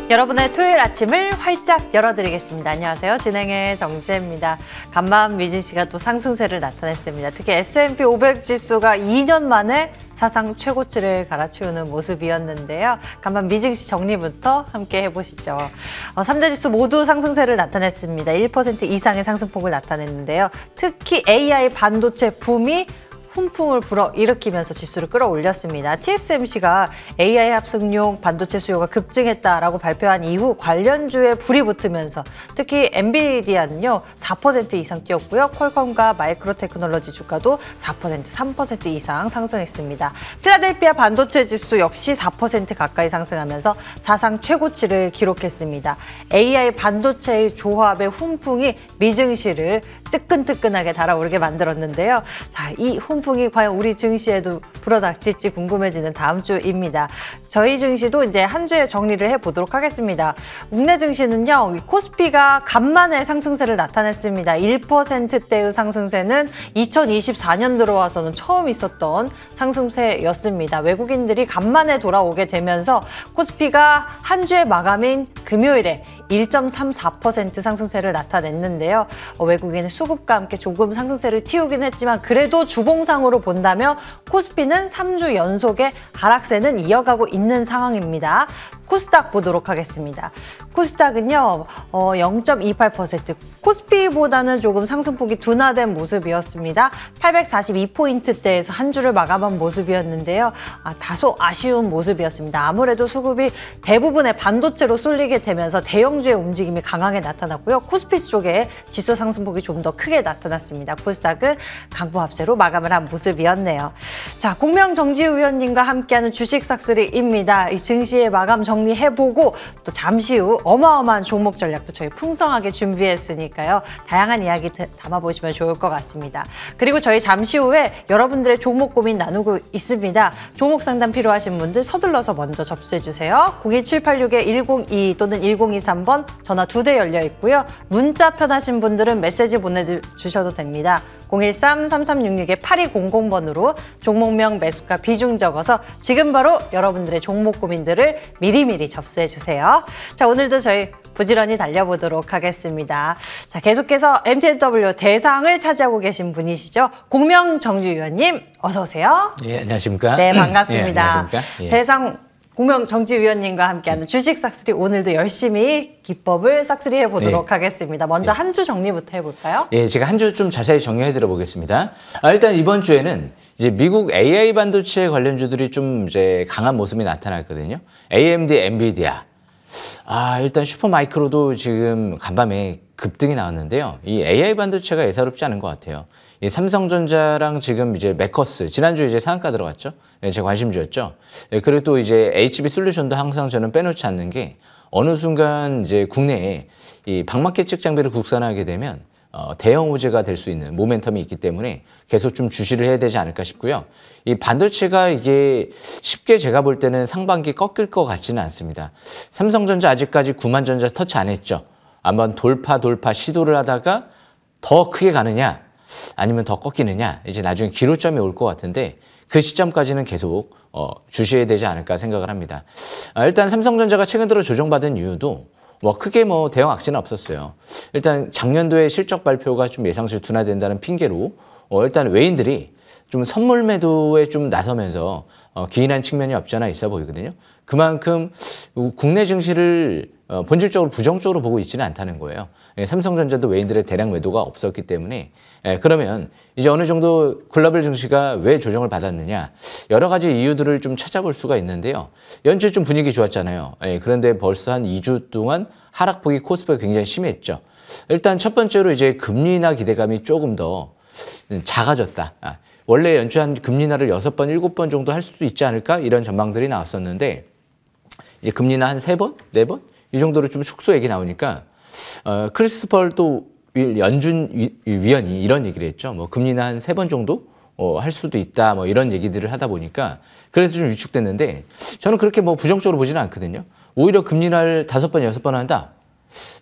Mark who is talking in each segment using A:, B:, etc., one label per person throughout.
A: 여러분의 토요일 아침을 활짝 열어드리겠습니다. 안녕하세요. 진행의 정지혜입니다. 간밤 미증시가 또 상승세를 나타냈습니다. 특히 S&P 500 지수가 2년 만에 사상 최고치를 갈아치우는 모습이었는데요. 간밤 미증시 정리부터 함께 해보시죠. 3대 지수 모두 상승세를 나타냈습니다. 1% 이상의 상승폭을 나타냈는데요. 특히 AI 반도체 붐이 훈풍을 불어일으키면서 지수를 끌어올렸습니다. TSMC가 AI 합승용 반도체 수요가 급증했다라고 발표한 이후 관련주에 불이 붙으면서 특히 엔비디아는요 4% 이상 뛰었고요. 퀄컴과 마이크로테크놀로지 주가도 4%, 3% 이상 상승했습니다. 필라델피아 반도체 지수 역시 4% 가까이 상승하면서 사상 최고치를 기록했습니다. AI 반도체의 조합의 훈풍이 미증시를 뜨끈뜨끈하게 달아오르게 만들었는데요. 자, 이 훈풍이 과연 우리 증시에도 불어닥칠지 궁금해지는 다음 주입니다. 저희 증시도 이제 한 주에 정리를 해보도록 하겠습니다. 국내 증시는요, 코스피가 간만에 상승세를 나타냈습니다. 1%대의 상승세는 2024년 들어와서는 처음 있었던 상승세였습니다. 외국인들이 간만에 돌아오게 되면서 코스피가 한 주의 마감인 금요일에 1.34% 상승세를 나타냈는데요. 외국인의 수급과 함께 조금 상승세를 틔우긴 했지만 그래도 주봉상으로 본다면 코스피는 3주 연속의 하락세는 이어가고 있는 상황입니다. 코스닥 보도록 하겠습니다. 코스닥은요, 0.28%, 코스피보다는 조금 상승폭이 둔화된 모습이었습니다. 842포인트대에서 한 주를 마감한 모습이었는데요. 다소 아쉬운 모습이었습니다. 아무래도 수급이 대부분의 반도체로 쏠리게 되면서 대형주의 움직임이 강하게 나타났고요. 코스피 쪽에 지수 상승폭이 좀 더 크게 나타났습니다. 코스닥은 강보합세로 마감을 한 모습이었네요. 자, 공명정지우 위원님과 함께하는 주식 싹쓸이입니다. 이 증시의 마감 정리해보고 또 잠시 후 어마어마한 종목 전략도 저희 풍성하게 준비했으니까요. 다양한 이야기 담아보시면 좋을 것 같습니다. 그리고 저희 잠시 후에 여러분들의 종목 고민 나누고 있습니다. 종목 상담 필요하신 분들 서둘러서 먼저 접수해주세요. 02786-102 또는 1023번 전화 2대 열려 있고요. 문자 편하신 분들은 메시지 보내주셔도 됩니다. 013-3366-8200번으로 종목명, 매수가, 비중 적어서 지금 바로 여러분들의 종목 고민들을 미리미리 접수해주세요. 자, 오늘도 저희 부지런히 달려보도록 하겠습니다. 자, 계속해서 MTNW 대상을 차지하고 계신 분이시죠. 공명정지 위원님, 어서 오세요.
B: 예, 안녕하십니까?
A: 네, 반갑습니다.
B: 예, 안녕하십니까? 예.
A: 대상 공명정지위원님과 함께하는 주식 싹쓸이 오늘도 열심히 기법을 싹쓸이 해보도록 하겠습니다. 먼저 한 주 정리부터 해볼까요?
B: 예, 제가 한 주 좀 자세히 정리해드려 보겠습니다. 일단 이번 주에는 이제 미국 AI 반도체 관련주들이 좀 이제 강한 모습이 나타났거든요. AMD, 엔비디아. 일단 슈퍼마이크로도 지금 간밤에 급등이 나왔는데요. 이 AI 반도체가 예사롭지 않은 것 같아요. 이 삼성전자랑 지금 이제 매커스, 지난주 이제 상한가 들어갔죠. 예, 제 관심주였죠. 예, 그리고 또 이제 HB 솔루션도 항상 저는 빼놓지 않는 게 어느 순간 이제 국내에 이 방마켓 장비를 국산화하게 되면 대형 호재가 될 수 있는 모멘텀이 있기 때문에 계속 좀 주시를 해야 되지 않을까 싶고요. 이 반도체가 이게 쉽게 제가 볼 때는 상반기 꺾일 것 같지는 않습니다. 삼성전자 아직까지 9만 전자 터치 안 했죠. 한번 돌파 시도를 하다가 더 크게 가느냐 아니면 더 꺾이느냐 이제 나중에 기로점이 올 것 같은데 그 시점까지는 계속 주시해야 되지 않을까 생각을 합니다. 일단 삼성전자가 최근 들어 조정받은 이유도 크게 대형 악재는 없었어요. 일단 작년도에 실적 발표가 좀 예상치 둔화된다는 핑계로 일단 외인들이 좀 선물 매도에 좀 나서면서 기인한 측면이 없지 않아 있어 보이거든요. 그만큼 국내 증시를 본질적으로 부정적으로 보고 있지는 않다는 거예요. 삼성전자도 외인들의 대량 매도가 없었기 때문에 그러면 이제 어느 정도 글로벌 증시가 왜 조정을 받았느냐 여러 가지 이유들을 좀 찾아볼 수가 있는데요. 연초에 좀 분위기 좋았잖아요. 그런데 벌써 한 2주 동안 하락폭이 코스피가 굉장히 심했죠. 일단 첫 번째로 이제 금리 인하 기대감이 조금 더 작아졌다. 원래 연초에 한 금리 인하를 6번, 7번 정도 할 수도 있지 않을까 이런 전망들이 나왔었는데 이제 금리 인하 한 3번, 4번 이 정도로 좀 축소 얘기 나오니까 크리스토퍼 또 연준 위원이 이런 얘기를 했죠. 금리 인하 한 3번 정도 할 수도 있다. 이런 얘기들을 하다 보니까 그래서 좀 위축됐는데 저는 그렇게 부정적으로 보지는 않거든요. 오히려 금리 인하를 5번, 6번 한다.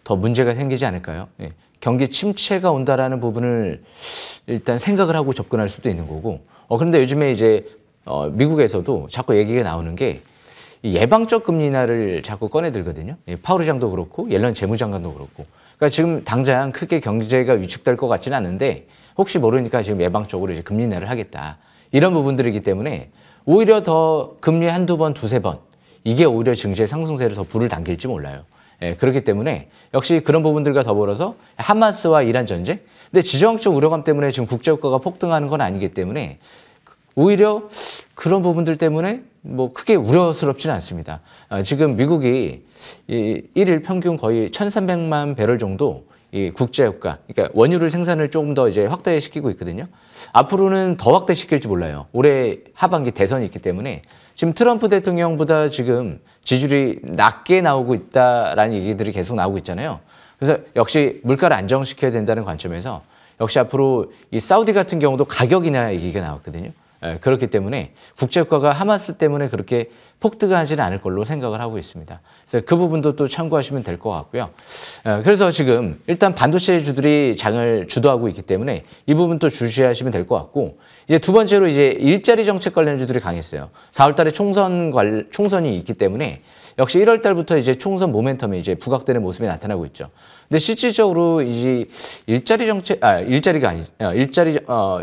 B: 더 문제가 생기지 않을까요? 예. 경기 침체가 온다라는 부분을 일단 생각을 하고 접근할 수도 있는 거고. 그런데 요즘에 이제 미국에서도 자꾸 얘기가 나오는 게 이 예방적 금리 인하를 자꾸 꺼내 들거든요. 파월 의장도 그렇고 옐런 재무장관도 그렇고. 그러니까 지금 당장 크게 경제가 위축될 것 같지는 않은데 혹시 모르니까 지금 예방적으로 이제 금리 인하를 하겠다. 이런 부분들이기 때문에 오히려 더 금리 한두 번, 두세 번 이게 오히려 증시의 상승세를 더 불을 당길지 몰라요. 그렇기 때문에 역시 그런 부분들과 더불어서 하마스와 이란 전쟁. 근데 지정학적 우려감 때문에 지금 국제유가가 폭등하는 건 아니기 때문에 오히려 그런 부분들 때문에 뭐 크게 우려스럽지는 않습니다. 지금 미국이 일일 평균 거의 1,300만 배럴 정도 이 국제유가, 그러니까 원유를 생산을 조금 더 이제 확대시키고 있거든요. 앞으로는 더 확대시킬지 몰라요. 올해 하반기 대선이 있기 때문에 지금 트럼프 대통령보다 지금 지지율이 낮게 나오고 있다라는 얘기들이 계속 나오고 있잖아요. 그래서 역시 물가를 안정시켜야 된다는 관점에서 역시 앞으로 이 사우디 같은 경우도 가격 인하 얘기가 나왔거든요. 그렇기 때문에 국제유가가 하마스 때문에 그렇게 폭등하지는 않을 걸로 생각을 하고 있습니다. 그래서 그 부분도 또 참고하시면 될 것 같고요. 그래서 지금 일단 반도체주들이 장을 주도하고 있기 때문에 이 부분 또 주시하시면 될 것 같고, 이제 두 번째로 이제 일자리 정책 관련주들이 강했어요. 4월 달에 총선이 있기 때문에 역시 1월 달부터 이제 총선 모멘텀이 이제 부각되는 모습이 나타나고 있죠. 근데 실질적으로 이제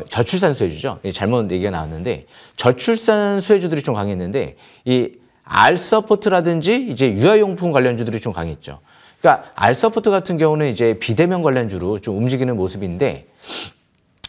B: 저출산 수혜주죠. 잘못 얘기가 나왔는데 저출산 수혜주들이 좀 강했는데 이 알서포트라든지 이제 유아용품 관련주들이 좀 강했죠. 그러니까 알서포트 같은 경우는 이제 비대면 관련주로 좀 움직이는 모습인데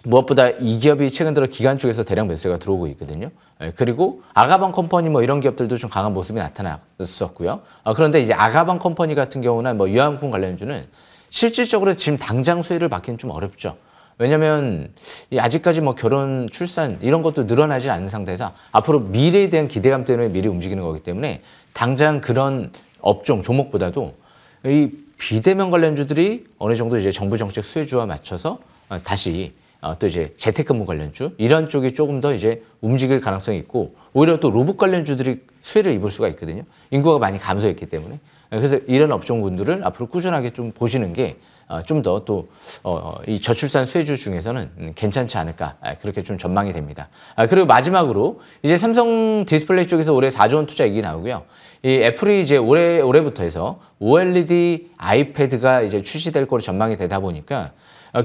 B: 무엇보다 이 기업이 최근 들어 기관 쪽에서 대량 매수가 들어오고 있거든요. 그리고 아가방 컴퍼니 뭐 이런 기업들도 좀 강한 모습이 나타났었고요. 그런데 이제 아가방 컴퍼니 같은 경우나 뭐 유아용품 관련주는 실질적으로 지금 당장 수혜를 받기는 좀 어렵죠. 왜냐면 아직까지 뭐 결혼, 출산 이런 것도 늘어나지 않는 상태에서 앞으로 미래에 대한 기대감 때문에 미리 움직이는 거기 때문에 당장 그런 업종, 종목보다도 이 비대면 관련주들이 어느 정도 이제 정부 정책 수혜주와 맞춰서 다시 또 이제 재택근무 관련주 이런 쪽이 조금 더 이제 움직일 가능성이 있고, 오히려 또 로봇 관련주들이 수혜를 입을 수가 있거든요. 인구가 많이 감소했기 때문에. 그래서 이런 업종군들을 앞으로 꾸준하게 좀 보시는 게 좀 더 또 이 저출산 수혜주 중에서는 괜찮지 않을까, 그렇게 좀 전망이 됩니다. 그리고 마지막으로 이제 삼성 디스플레이 쪽에서 올해 4조 원 투자 얘기 나오고요. 이 애플이 이제 올해부터 해서 OLED 아이패드가 이제 출시될 거로 전망이 되다 보니까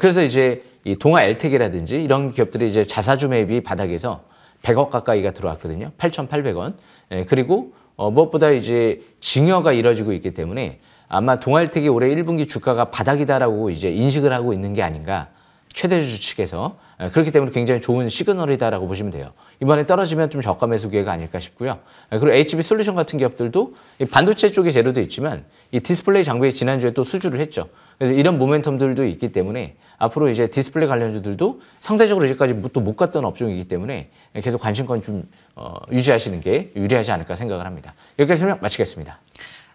B: 그래서 이제 이 동아 엘텍이라든지 이런 기업들이 이제 자사주 매입이 바닥에서 100억 가까이가 들어왔거든요. 8,800원. 그리고 무엇보다 이제 증여가 이뤄지고 있기 때문에 아마 동아일텍이 올해 1분기 주가가 바닥이다라고 이제 인식을 하고 있는 게 아닌가, 최대주 측에서. 그렇기 때문에 굉장히 좋은 시그널이다라고 보시면 돼요. 이번에 떨어지면 좀 저가 매수 기회가 아닐까 싶고요. 그리고 HB 솔루션 같은 기업들도 반도체 쪽의 재료도 있지만 이 디스플레이 장비에 지난주에 또 수주를 했죠. 그래서 이런 모멘텀들도 있기 때문에 앞으로 이제 디스플레이 관련주들도 상대적으로 이제까지 또 못 갔던 업종이기 때문에 계속 관심권 좀 유지하시는 게 유리하지 않을까 생각을 합니다. 여기까지 설명 마치겠습니다.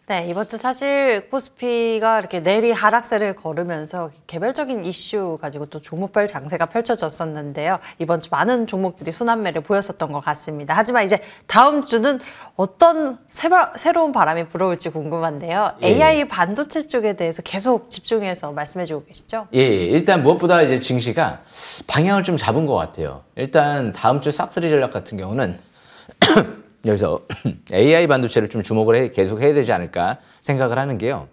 A: 네, 이번 주 사실 코스피가 이렇게 내리 하락세를 걸으면서 개별적인 이슈 가지고 또 종목별 장세가 펼쳐졌었는데요. 이번 주 많은 종목들이 순환매를 보였었던 것 같습니다. 하지만 이제 다음 주는 어떤 새로운 바람이 불어올지 궁금한데요. AI 반도체 쪽에 대해서 계속 집중해서 말씀해주고 계시죠?
B: 예, 일단 무엇보다 이제 증시가 방향을 좀 잡은 것 같아요. 일단 다음 주 싹쓸이 전략 같은 경우는 여기서 AI 반도체를 좀 주목을 계속 해야 되지 않을까 생각을 하는 게요.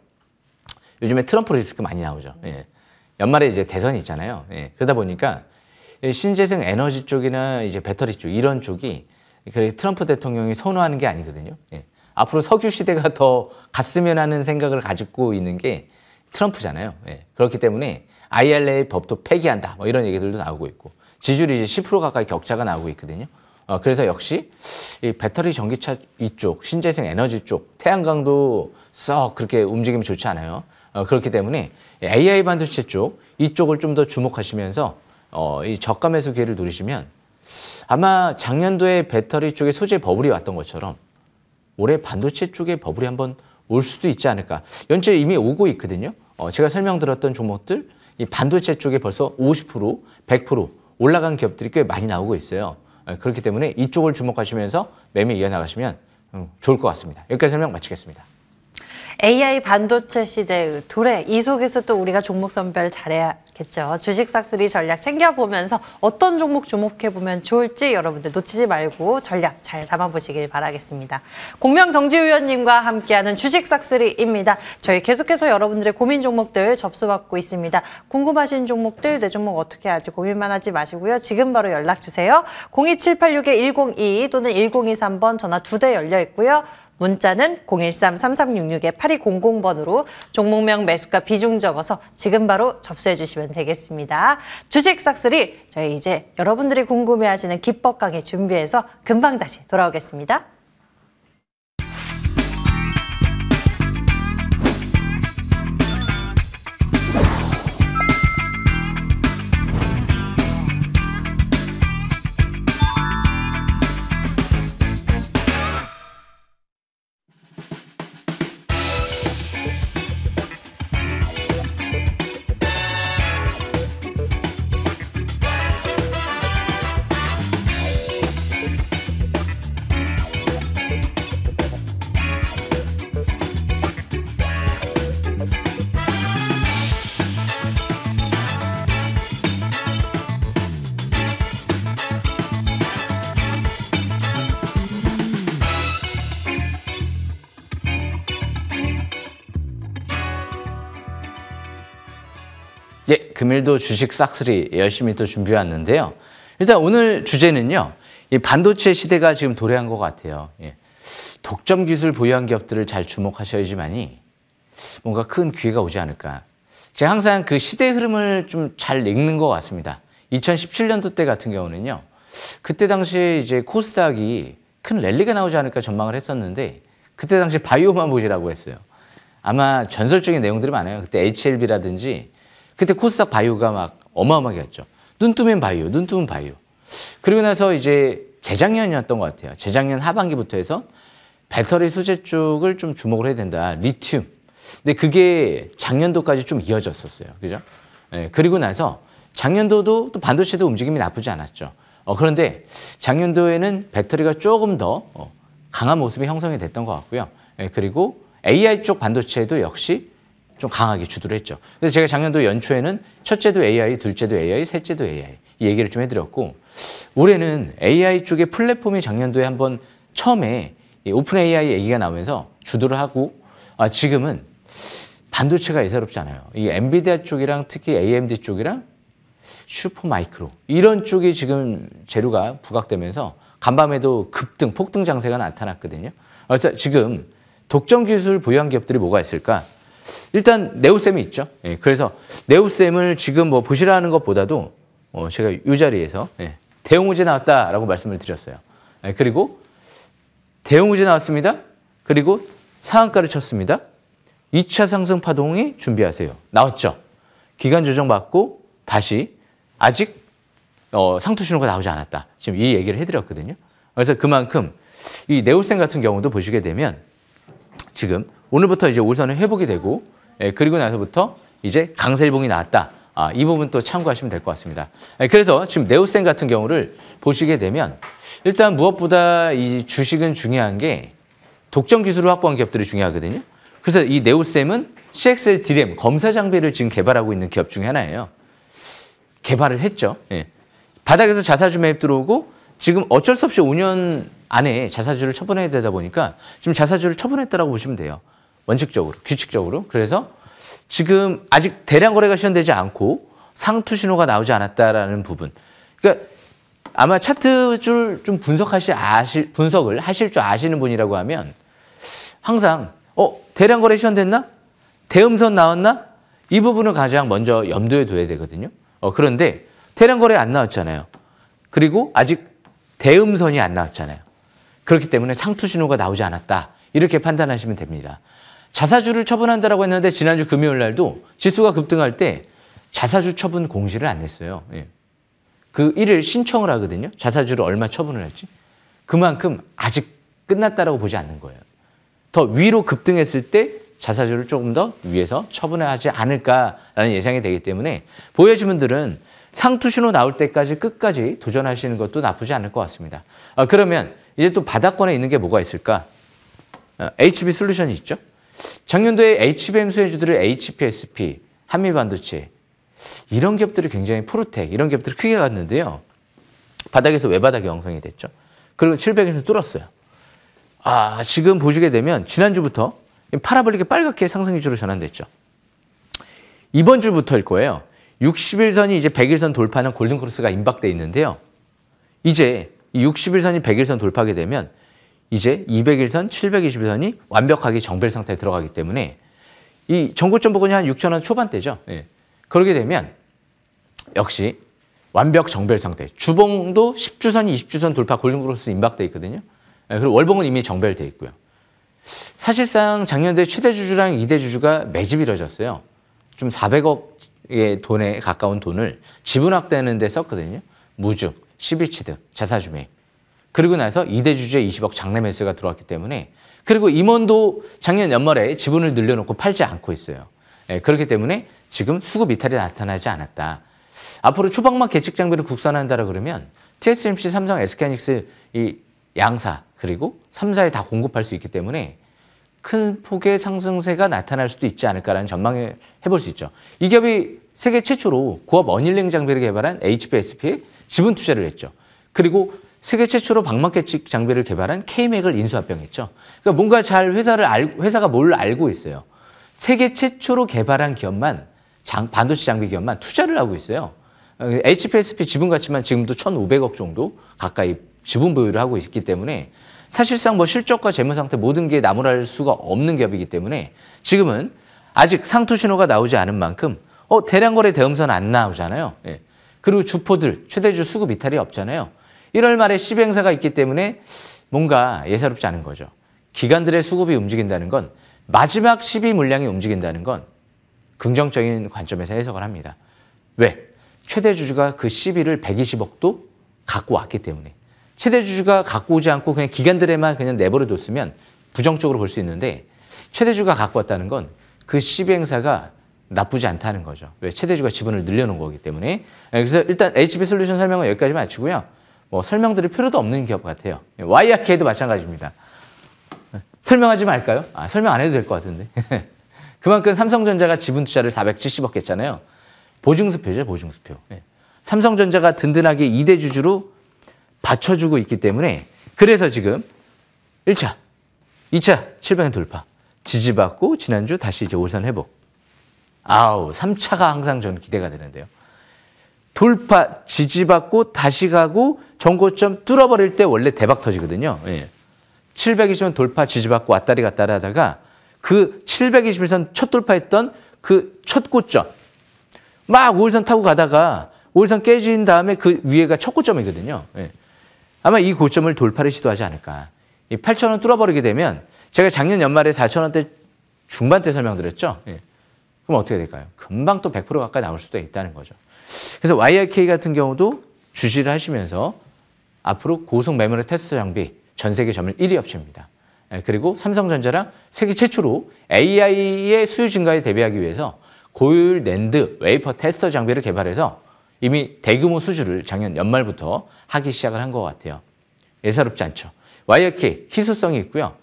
B: 요즘에 트럼프 리스크 많이 나오죠. 연말에 이제 대선이 있잖아요. 그러다 보니까 신재생 에너지 쪽이나 이제 배터리 쪽 이런 쪽이 트럼프 대통령이 선호하는 게 아니거든요. 앞으로 석유 시대가 더 갔으면 하는 생각을 가지고 있는 게 트럼프잖아요. 그렇기 때문에 IRA 법도 폐기한다. 뭐 이런 얘기들도 나오고 있고 지지율이 이제 10% 가까이 격차가 나오고 있거든요. 그래서 역시 이 배터리 전기차 이쪽, 신재생 에너지 쪽, 태양광도 썩 그렇게 움직임이 좋지 않아요. 그렇기 때문에 AI 반도체 쪽, 이쪽을 좀 더 주목하시면서 이 저가 매수 기회를 노리시면 아마 작년도에 배터리 쪽에 소재 버블이 왔던 것처럼 올해 반도체 쪽에 버블이 한번 올 수도 있지 않을까. 연초에 이미 오고 있거든요. 제가 설명드렸던 종목들, 이 반도체 쪽에 벌써 50%, 100% 올라간 기업들이 꽤 많이 나오고 있어요. 그렇기 때문에 이쪽을 주목하시면서 매매 이어나가시면 좋을 것 같습니다. 여기까지 설명 마치겠습니다.
A: AI 반도체 시대의 도래, 이 속에서 또 우리가 종목 선별 잘해야겠죠. 주식 싹쓸이 전략 챙겨보면서 어떤 종목 주목해보면 좋을지 여러분들 놓치지 말고 전략 잘 담아보시길 바라겠습니다. 공명정지 위원님과 함께하는 주식 싹쓸이입니다. 저희 계속해서 여러분들의 고민 종목들 접수받고 있습니다. 궁금하신 종목들, 내 종목 어떻게 하지 고민만 하지 마시고요. 지금 바로 연락주세요. 02786-102 또는 1023번 전화 2대 열려 있고요. 문자는 013-3366-8200번으로 종목명 매수가 비중 적어서 지금 바로 접수해 주시면 되겠습니다. 주식 싹쓸이 저희 이제 여러분들이 궁금해하시는 기법 강의 준비해서 금방 다시 돌아오겠습니다.
B: 예, 금일도 주식 싹쓸이 열심히 또 준비해 왔는데요. 일단 오늘 주제는요. 이 반도체 시대가 지금 도래한 것 같아요. 예. 독점 기술 보유한 기업들을 잘 주목하셔야지만이 뭔가 큰 기회가 오지 않을까. 제가 항상 그 시대 흐름을 좀 잘 읽는 것 같습니다. 2017년도 때 같은 경우는요. 그때 당시에 이제 코스닥이 큰 랠리가 나오지 않을까 전망을 했었는데 그때 당시 바이오만 보시라고 했어요. 아마 전설적인 내용들이 많아요. 그때 HLB라든지 그때 코스닥 바이오가 막 어마어마하게 했죠. 눈 뜨면 바이오, 눈 뜨면 바이오. 그리고 나서 이제 재작년이었던 것 같아요. 재작년 하반기부터 해서 배터리 소재 쪽을 좀 주목을 해야 된다. 리튬. 근데 그게 작년도까지 좀 이어졌었어요. 그죠? 네, 그리고 나서 작년도도 또 반도체도 움직임이 나쁘지 않았죠. 그런데 작년도에는 배터리가 조금 더 강한 모습이 형성이 됐던 것 같고요. 네, 그리고 AI 쪽 반도체도 역시 좀 강하게 주도를 했죠. 그래서 제가 작년도 연초에는 첫째도 AI, 둘째도 AI, 셋째도 AI 이 얘기를 좀 해드렸고 올해는 AI 쪽의 플랫폼이 작년도에 한번 처음에 오픈 AI 얘기가 나오면서 주도를 하고 지금은 반도체가 예사롭지 않아요. 이 엔비디아 쪽이랑 특히 AMD 쪽이랑 슈퍼마이크로 이런 쪽이 지금 재료가 부각되면서 간밤에도 급등, 폭등 장세가 나타났거든요. 그래서 지금 독점 기술 보유한 기업들이 뭐가 있을까? 일단 네오셈이 있죠. 예, 그래서 네오셈을 지금 뭐 보시라는 것보다도 제가 이 자리에서 대형우지 나왔다라고 말씀을 드렸어요. 예, 그리고 대형우지 나왔습니다. 그리고 상한가를 쳤습니다. 2차 상승 파동이 준비하세요. 나왔죠. 기간 조정 받고 다시 아직 상투 신호가 나오지 않았다. 지금 이 얘기를 해드렸거든요. 그래서 그만큼 이 네오셈 같은 경우도 보시게 되면 지금 오늘부터 이제 올선은 회복이 되고 그리고 나서부터 이제 강세일봉이 나왔다. 이 부분 또 참고하시면 될 것 같습니다. 그래서 지금 네오셈 같은 경우를 보시게 되면 일단 무엇보다 이 주식은 중요한 게 독점 기술을 확보한 기업들이 중요하거든요. 그래서 이 네오셈은 CXL DRAM 검사 장비를 지금 개발하고 있는 기업 중에 하나예요. 개발을 했죠. 예. 바닥에서 자사주 매입 들어오고 지금 어쩔 수 없이 5년 안에 자사주를 처분해야 되다 보니까 지금 자사주를 처분했다라고 보시면 돼요. 원칙적으로, 규칙적으로. 그래서 지금 아직 대량 거래가 시현되지 않고 상투 신호가 나오지 않았다라는 부분. 그러니까 아마 차트줄 좀 분석을 하실 줄 아시는 분이라고 하면 항상 대량 거래 시현됐나? 대음선 나왔나? 이 부분을 가장 먼저 염두에 둬야 되거든요. 그런데 대량 거래 안 나왔잖아요. 그리고 아직 대음선이 안 나왔잖아요. 그렇기 때문에 상투 신호가 나오지 않았다. 이렇게 판단하시면 됩니다. 자사주를 처분한다라고 했는데 지난주 금요일 날도 지수가 급등할 때 자사주 처분 공시를 안 냈어요. 예. 그 일을 신청을 하거든요. 자사주를 얼마 처분을 할지. 그만큼 아직 끝났다라고 보지 않는 거예요. 더 위로 급등했을 때 자사주를 조금 더 위에서 처분하지 않을까라는 예상이 되기 때문에 보유하신 분들은 상투 신호 나올 때까지 끝까지 도전하시는 것도 나쁘지 않을 것 같습니다. 그러면 이제 또 바닥권에 있는 게 뭐가 있을까? HB 솔루션이 있죠. 작년도에 HBM 수혜주들을 HPSP, 한미반도체 이런 기업들이 굉장히 포르텍 이런 기업들이 크게 갔는데요. 바닥에서 외바닥이 형성이 됐죠. 그리고 700에서 뚫었어요. 지금 보시게 되면 지난주부터 파라볼릭이 빨갛게 상승 위주로 전환됐죠. 이번 주부터일 거예요. 60일선이 이제 100일선 돌파하는 골든크로스가 임박돼 있는데요. 이제 이 60일선이 100일선 돌파하게 되면 이제 200일선, 720일선이 완벽하게 정벨 상태에 들어가기 때문에 이 전고점 부근이 한 6,000원 초반대죠. 예. 그러게 되면 역시 완벽 정벨 상태. 주봉도 10주선이 20주선 돌파 골든크로스 임박돼 있거든요. 예. 그리고 월봉은 이미 정벨돼 있고요. 사실상 작년도에 최대 주주랑 2대 주주가 매집이 이뤄졌어요. 좀 400억의 돈에 가까운 돈을 지분 확대하는 데 썼거든요. 무주, 11취득, 자사주 매입. 그리고 나서 2대 주주의 20억 장내 매수가 들어왔기 때문에 그리고 임원도 작년 연말에 지분을 늘려놓고 팔지 않고 있어요. 그렇기 때문에 지금 수급 이탈이 나타나지 않았다. 앞으로 초박막 계측 장비를 국산한다라 그러면 TSMC, 삼성, SK하이닉스 이 양사 그리고 3사에 다 공급할 수 있기 때문에 큰 폭의 상승세가 나타날 수도 있지 않을까라는 전망을 해볼 수 있죠. 이 기업이 세계 최초로 고압 어닐링 장비를 개발한 HPSP에 지분 투자를 했죠. 그리고 세계 최초로 방막 계측 장비를 개발한 K맥을 인수합병했죠. 그러니까 뭔가 잘 회사가 뭘 알고 있어요. 세계 최초로 개발한 기업만 반도체 장비 기업만 투자를 하고 있어요. HPSP 지분 가치만 지금도 1,500억 정도 가까이 지분 보유를 하고 있기 때문에 사실상 뭐 실적과 재무 상태 모든 게 나무랄 수가 없는 기업이기 때문에 지금은 아직 상투 신호가 나오지 않은 만큼 대량 거래 대음선 안 나오잖아요. 예. 그리고 주포들 최대주 수급 이탈이 없잖아요. 1월 말에 시비 행사가 있기 때문에 뭔가 예사롭지 않은 거죠. 기관들의 수급이 움직인다는 건 마지막 시비 물량이 움직인다는 건 긍정적인 관점에서 해석을 합니다. 왜? 최대 주주가 그 시비를 120억도 갖고 왔기 때문에. 최대 주주가 갖고 오지 않고 그냥 기관들에만 그냥 내버려 뒀으면 부정적으로 볼 수 있는데 최대 주주가 갖고 왔다는 건 그 시비 행사가 나쁘지 않다는 거죠. 왜? 최대주가 지분을 늘려놓은 거기 때문에. 그래서 일단 HB솔루션 설명은 여기까지 마치고요. 뭐 설명드릴 필요도 없는 기업 같아요. YRK도 마찬가지입니다. 설명하지 말까요? 설명 안 해도 될 것 같은데. 그만큼 삼성전자가 지분 투자를 470억 했잖아요. 보증수표죠, 보증수표. 삼성전자가 든든하게 2대 주주로 받쳐주고 있기 때문에 그래서 지금 1차, 2차 700원 돌파, 지지받고 지난주 다시 이제 올선 회복. 3차가 항상 저는 기대가 되는데요. 돌파, 지지받고 다시 가고 전고점 뚫어버릴 때 원래 대박 터지거든요. 720원 돌파, 지지받고 왔다리 갔다리 하다가 그 721선 첫 돌파했던 그 첫 고점 막 5일선 타고 가다가 5일선 깨진 다음에 그 위에가 첫 고점이거든요. 아마 이 고점을 돌파를 시도하지 않을까. 이 8,000원 뚫어버리게 되면 제가 작년 연말에 4,000원대 중반대 설명드렸죠. 그럼 어떻게 될까요? 금방 또 100% 가까이 나올 수도 있다는 거죠. 그래서 YRK 같은 경우도 주시를 하시면서 앞으로 고속 메모리 테스트 장비 전 세계 점유율 1위 업체입니다. 그리고 삼성전자랑 세계 최초로 AI의 수요 증가에 대비하기 위해서 고효율 낸드 웨이퍼 테스터 장비를 개발해서 이미 대규모 수주를 작년 연말부터 하기 시작을 한 것 같아요. 예사롭지 않죠. YRK 희소성이 있고요.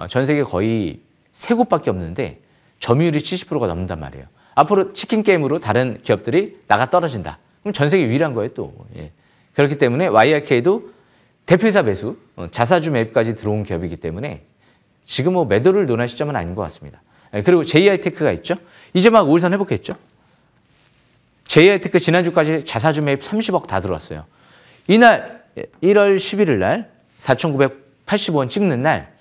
B: 전 세계 거의 3곳밖에 없는데 점유율이 70%가 넘는단 말이에요. 앞으로 치킨 게임으로 다른 기업들이 나가 떨어진다. 그럼 전 세계 유일한 거예요 또. 그렇기 때문에 YRK도 대표이사 매수, 자사주 매입까지 들어온 기업이기 때문에 지금 뭐 매도를 논할 시점은 아닌 것 같습니다. 그리고 JI테크가 있죠. 이제 막 5일선 회복했죠. JI테크 지난주까지 자사주 매입 30억 다 들어왔어요. 이날 1월 11일 날 4,980원 찍는 날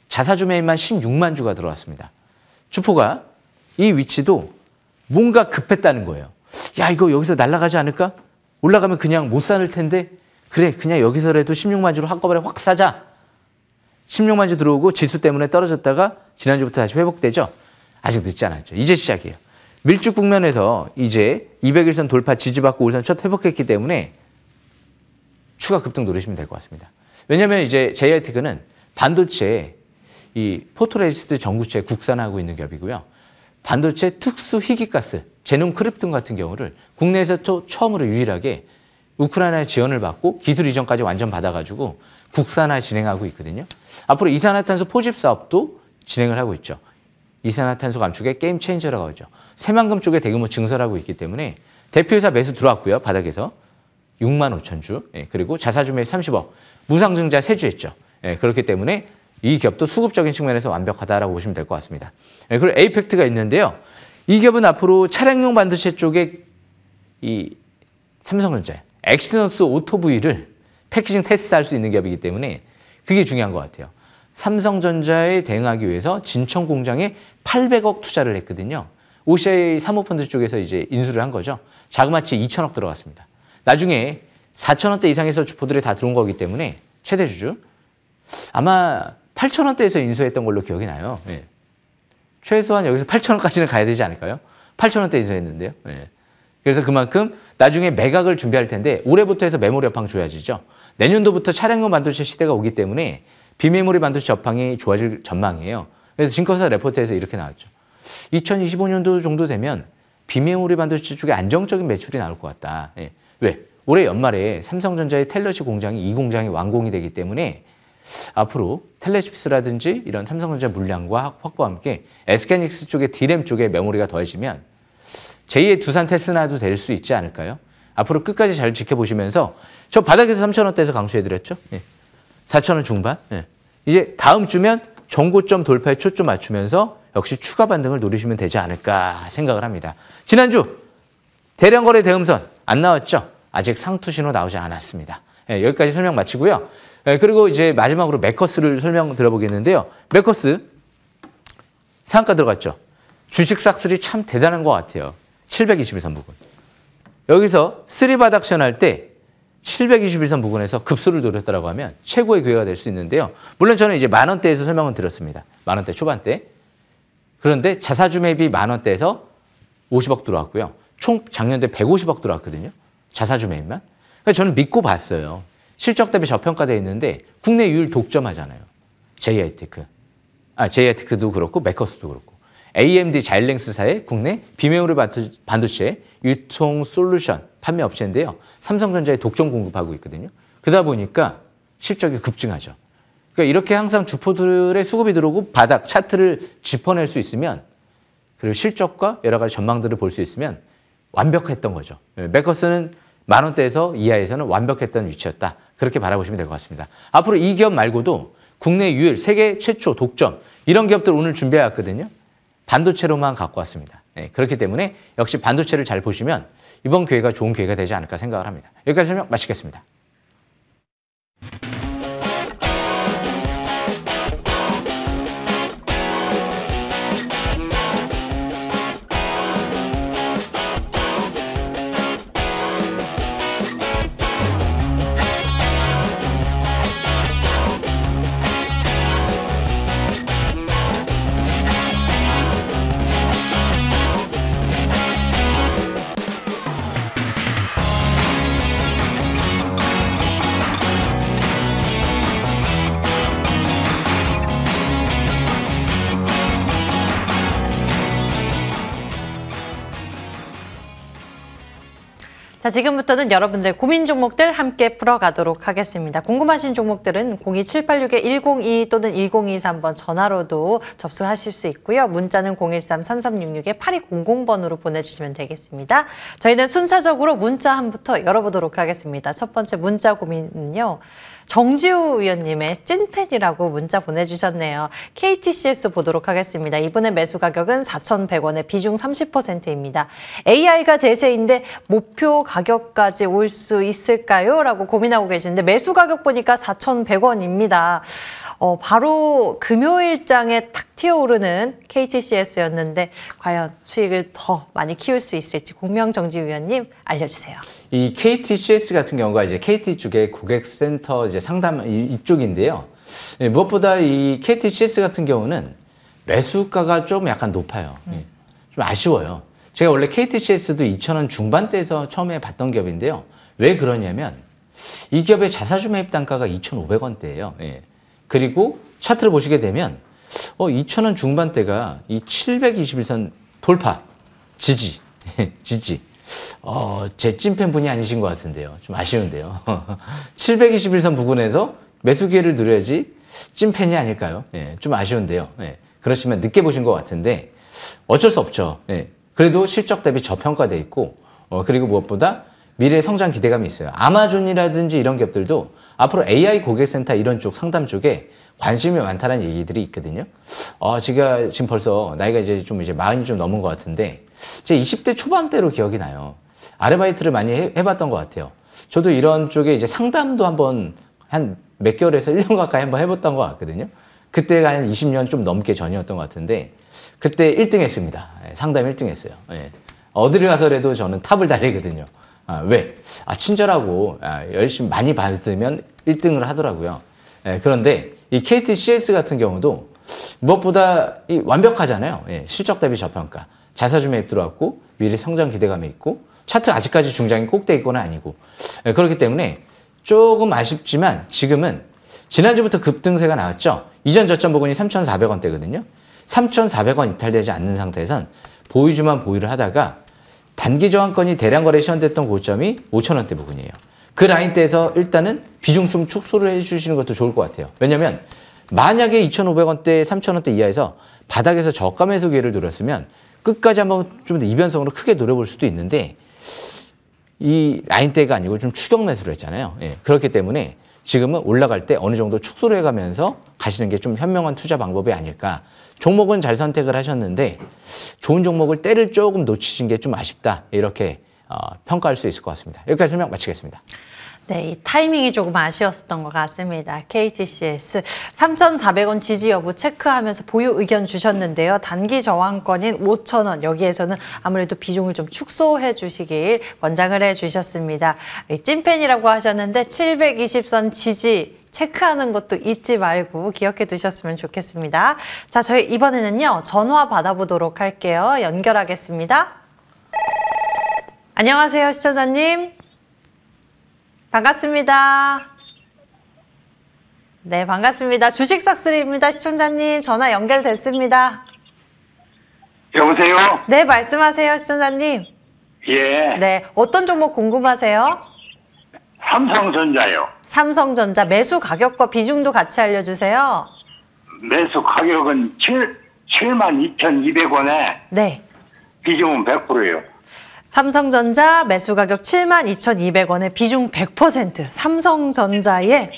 B: 자사주 매입만 16만 주가 들어왔습니다. 주포가 이 위치도 뭔가 급했다는 거예요. 야, 이거 여기서 날아가지 않을까? 올라가면 그냥 못 사는 텐데 그래, 그냥 여기서라도 16만 주로 한꺼번에 확 사자. 16만 주 들어오고 지수 때문에 떨어졌다가 지난주부터 다시 회복되죠. 아직 늦지 않았죠. 이제 시작이에요. 밀주 국면에서 이제 200일선 돌파 지지받고 올선 첫 회복했기 때문에 추가 급등 노리시면 될 것 같습니다. 왜냐하면 이제 JI테크는 반도체 이 포토레지스트 전구체 국산화하고 있는 기업이고요. 반도체 특수 희귀가스, 제논 크립톤 같은 경우를 국내에서 처음으로 유일하게 우크라이나의 지원을 받고 기술 이전까지 완전 받아가지고 국산화 진행하고 있거든요. 앞으로 이산화탄소 포집 사업도 진행을 하고 있죠. 이산화탄소 감축의 게임 체인저라고 하죠. 새만금 쪽에 대규모 증설하고 있기 때문에 대표이사 매수 들어왔고요. 바닥에서 6만 5천 주. 그리고 자사주 매수 30억. 무상증자 3주 했죠. 그렇기 때문에 이 기업도 수급적인 측면에서 완벽하다라고 보시면 될 것 같습니다. 그리고 에이펙트가 있는데요. 이 기업은 앞으로 차량용 반도체 쪽에 이 삼성전자 엑시노스 오토브이를 패키징 테스트할 수 있는 기업이기 때문에 그게 중요한 것 같아요. 삼성전자에 대응하기 위해서 진천 공장에 800억 투자를 했거든요. OCI 사모펀드 쪽에서 이제 인수를 한 거죠. 자그마치 2천억 들어갔습니다. 나중에 4천원대 이상에서 주포들이 다 들어온 거기 때문에 최대 주주 아마 8천원대에서 인수했던 걸로 기억이 나요. 예. 최소한 여기서 8천원까지는 가야 되지 않을까요? 8천원대 인수했는데요. 예. 그래서 그만큼 나중에 매각을 준비할 텐데 올해부터 해서 메모리 업황 좋아지죠. 내년도부터 차량용 반도체 시대가 오기 때문에 비메모리 반도체 업황이 좋아질 전망이에요. 그래서 증권사 레포트에서 이렇게 나왔죠. 2025년도 정도 되면 비메모리 반도체 쪽에 안정적인 매출이 나올 것 같다. 예. 왜? 올해 연말에 삼성전자의 텔러시 공장이 이 공장이 완공이 되기 때문에 앞으로 텔레칩스라든지 이런 삼성전자 물량과 확보와 함께 SK하이닉스 쪽의 D램 쪽에 메모리가 더해지면 제2의 두산 테스나도 될 수 있지 않을까요? 앞으로 끝까지 잘 지켜보시면서 저 바닥에서 3,000원대에서 강수해드렸죠? 예. 4,000원 중반. 예. 이제 다음 주면 정고점 돌파에 초점 맞추면서 역시 추가 반등을 노리시면 되지 않을까 생각을 합니다. 지난주 대량거래 대음선 안 나왔죠? 아직 상투 신호 나오지 않았습니다. 예, 여기까지 설명 마치고요. 예, 그리고 이제 마지막으로 매커스를 설명 들어보겠는데요. 매커스 상한가 들어갔죠? 주식 싹쓸이 참 대단한 것 같아요. 721선 부근. 여기서 3바닥션 할 때 721선 부근에서 급소를 노렸다라고 하면 최고의 기회가 될 수 있는데요. 물론 저는 이제 만원대에서 설명을 드렸습니다. 만원대 초반대. 그런데 자사주 매입이 만원대에서 50억 들어왔고요. 총 작년도에 150억 들어왔거든요. 자사주 매입만. 그래서 저는 믿고 봤어요. 실적 대비 저평가되어 있는데 국내 유일 독점하잖아요. JI테크. JI테크도 그렇고 매커스도 그렇고. AMD 자일랭스사의 국내 비메모리 반도체 유통 솔루션 판매 업체인데요. 삼성전자에 독점 공급하고 있거든요. 그러다 보니까 실적이 급증하죠. 그러니까 이렇게 항상 주포들의 수급이 들어오고 바닥 차트를 짚어낼 수 있으면 그리고 실적과 여러 가지 전망들을 볼 수 있으면 완벽했던 거죠. 매커스는 만원대에서 이하에서는 완벽했던 위치였다. 그렇게 바라보시면 될 것 같습니다. 앞으로 이 기업 말고도 국내 유일, 세계 최초 독점 이런 기업들 오늘 준비해왔거든요. 반도체로만 갖고 왔습니다. 네, 그렇기 때문에 역시 반도체를 잘 보시면 이번 기회가 좋은 기회가 되지 않을까 생각을 합니다. 여기까지 설명 마치겠습니다.
A: 자, 지금부터는 여러분들의 고민 종목들 함께 풀어가도록 하겠습니다. 궁금하신 종목들은 02786-1022 또는 1023번 전화로도 접수하실 수 있고요. 문자는 013-3366-8200번으로 보내주시면 되겠습니다. 저희는 순차적으로 문자 한부터 열어보도록 하겠습니다. 첫 번째 문자 고민은요. 정지우 위원님의 찐팬이라고 문자 보내주셨네요. KTCS 보도록 하겠습니다. 이번에 매수 가격은 4,100원에 비중 30%입니다. AI가 대세인데 목표 가격까지 올 수 있을까요? 라고 고민하고 계시는데 매수 가격 보니까 4,100원입니다. 바로 금요일장에 탁 튀어오르는 KTCS였는데 과연 수익을 더 많이 키울 수 있을지 공명정지 위원님 알려주세요.
B: 이 KTCS 같은 경우가 이제 KT 쪽의 고객센터 이제 상담 이쪽인데요. 무엇보다 이 KTCS 같은 경우는 매수가가 좀 약간 높아요. 좀 아쉬워요. 제가 원래 KTCS도 2,000원 중반대에서 처음에 봤던 기업인데요. 왜 그러냐면 이 기업의 자사주 매입 단가가 2,500원대예요. 그리고 차트를 보시게 되면 2,000원 중반대가 이 721선 돌파 지지 지지. 제 찐팬 분이 아니신 것 같은데요. 좀 아쉬운데요. 721선 부근에서 매수 기회를 누려야지 찐팬이 아닐까요? 좀 아쉬운데요. 그러시면 늦게 보신 것 같은데 어쩔 수 없죠. 예. 그래도 실적 대비 저평가돼 있고 그리고 무엇보다 미래 성장 기대감이 있어요. 아마존이라든지 이런 기업들도 앞으로 AI 고객센터 이런 쪽 상담 쪽에 관심이 많다는 얘기들이 있거든요. 제가 지금 벌써 나이가 이제 마흔이 좀 넘은 것 같은데 제 20대 초반대로 기억이 나요. 아르바이트를 많이 해봤던 것 같아요. 저도 이런 쪽에 이제 상담도 한번 한 몇 개월에서 1년 가까이 한번 해봤던 것 같거든요. 그때가 한 20년 좀 넘게 전이었던 것 같은데 그때 1등 했습니다. 상담 1등 했어요. 예. 어디를 가서라도 저는 탑을 달리거든요. 왜? 친절하고 열심히 많이 받으면 1등을 하더라고요. 그런데 이 KTCS 같은 경우도 무엇보다 완벽하잖아요. 실적 대비 저평가. 자사주 매입 들어왔고 미래 성장 기대감이 있고 차트 아직까지 중장이 꼭대기권은 아니고 그렇기 때문에 조금 아쉽지만 지금은 지난주부터 급등세가 나왔죠. 이전 저점 부근이 3,400원대거든요. 3,400원 이탈되지 않는 상태에선 보유주만 보유를 하다가 단기 저항권이 대량 거래 시현됐던 고점이 5,000원대 부근이에요. 그 라인대에서 일단은 비중 좀 축소를 해주시는 것도 좋을 것 같아요. 왜냐면 만약에 2,500원대, 3,000원대 이하에서 바닥에서 저가 매수 기회를 노렸으면 끝까지 한번 좀 더 이변성으로 크게 노려볼 수도 있는데 이 라인대가 아니고 좀 추격 매수를 했잖아요. 그렇기 때문에 지금은 올라갈 때 어느 정도 축소를 해가면서 가시는 게 좀 현명한 투자 방법이 아닐까. 종목은 잘 선택을 하셨는데 좋은 종목을 때를 조금 놓치신 게 좀 아쉽다. 이렇게 평가할 수 있을 것 같습니다. 여기까지 설명 마치겠습니다.
A: 네, 이 타이밍이 조금 아쉬웠던 것 같습니다. KTCS 3,400원 지지 여부 체크하면서 보유 의견 주셨는데요. 단기 저항권인 5,000원 여기에서는 아무래도 비중을 좀 축소해 주시길 권장을 해 주셨습니다. 찐팬이라고 하셨는데 720선 지지 체크하는 것도 잊지 말고 기억해 두셨으면 좋겠습니다. 자, 저희 이번에는요. 전화 받아보도록 할게요. 연결하겠습니다. 안녕하세요, 시청자님. 반갑습니다. 네, 반갑습니다. 주식싹쓸이입니다. 시청자님, 전화 연결됐습니다.
C: 여보세요?
A: 네, 말씀하세요, 시청자님.
C: 예.
A: 네, 어떤 종목 궁금하세요?
C: 삼성전자요.
A: 삼성전자 매수 가격과 비중도 같이 알려주세요.
C: 매수 가격은 72,200원에
A: 네.
C: 비중은 100%예요.
A: 삼성전자 매수 가격 72,200원에 비중 100%, 삼성전자에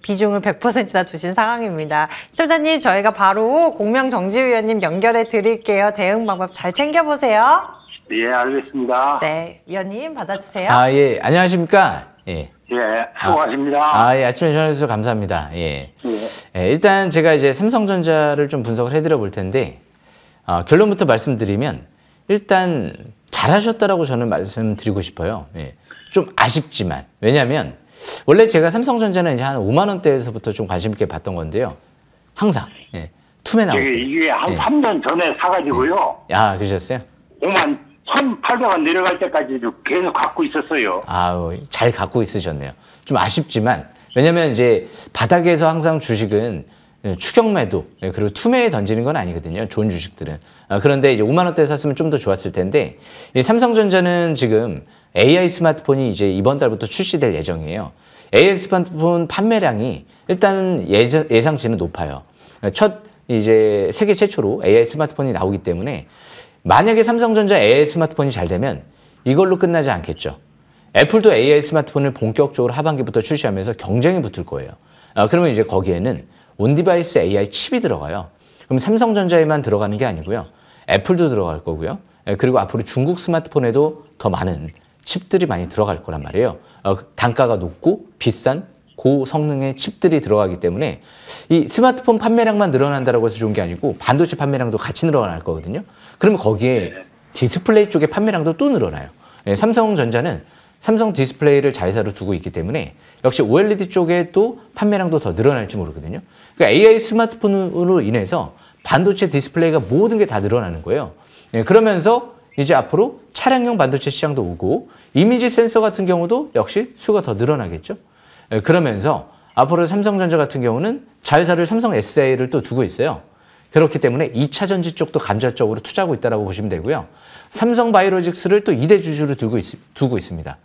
A: 비중을 100%나 두신 상황입니다. 시청자님, 저희가 바로 공명정지위원님 연결해 드릴게요. 대응 방법 잘 챙겨보세요.
C: 예, 알겠습니다.
A: 네, 위원님 받아주세요.
B: 예. 안녕하십니까? 예.
C: 예, 수고하십니다.
B: 예. 아침에 전화주셔서 감사합니다. 예.
C: 예.
B: 일단 제가 이제 삼성전자를 좀 분석을 해드려 볼 텐데, 결론부터 말씀드리면, 일단 잘하셨다라고 저는 말씀드리고 싶어요. 예. 좀 아쉽지만. 왜냐면, 원래 제가 삼성전자는 이제 한 5만 원대에서부터 좀 관심 있게 봤던 건데요. 항상, 투매 나올 때.
C: 이게 한 3년 전에 사가지고요.
B: 그러셨어요?
C: 5만 1,800원 내려갈 때까지 계속 갖고 있었어요.
B: 잘 갖고 있으셨네요. 좀 아쉽지만, 왜냐면 이제 바닥에서 항상 주식은 추격 매도, 그리고 투매에 던지는 건 아니거든요. 좋은 주식들은. 그런데 이제 5만 원대 샀으면 좀 더 좋았을 텐데, 이 삼성전자는 지금 AI 스마트폰이 이제 이번 달부터 출시될 예정이에요. AI 스마트폰 판매량이 일단 예상치는 높아요. 이제 세계 최초로 AI 스마트폰이 나오기 때문에 만약에 삼성전자 AI 스마트폰이 잘 되면 이걸로 끝나지 않겠죠. 애플도 AI 스마트폰을 본격적으로 하반기부터 출시하면서 경쟁이 붙을 거예요. 그러면 이제 거기에는 온디바이스 AI 칩이 들어가요. 그럼 삼성전자에만 들어가는 게 아니고요. 애플도 들어갈 거고요. 그리고 앞으로 중국 스마트폰에도 더 많은 칩들이 많이 들어갈 거란 말이에요. 단가가 높고 비싼 고성능의 칩들이 들어가기 때문에 이 스마트폰 판매량만 늘어난다고 해서 좋은 게 아니고 반도체 판매량도 같이 늘어날 거거든요. 그러면 거기에 디스플레이 쪽의 판매량도 또 늘어나요. 삼성전자는 삼성 디스플레이를 자회사로 두고 있기 때문에 역시 OLED 쪽에 또 판매량도 더 늘어날지 모르거든요. 그러니까 AI 스마트폰으로 인해서 반도체 디스플레이가 모든 게 다 늘어나는 거예요. 그러면서 이제 앞으로 차량용 반도체 시장도 오고 이미지 센서 같은 경우도 역시 수가 더 늘어나겠죠. 그러면서 앞으로 삼성전자 같은 경우는 자회사를 삼성 SI를 또 두고 있어요. 그렇기 때문에 2차 전지 쪽도 간접적으로 투자하고 있다고 보시면 되고요. 삼성 바이오로직스를 또 2대 주주로 두고 있습니다.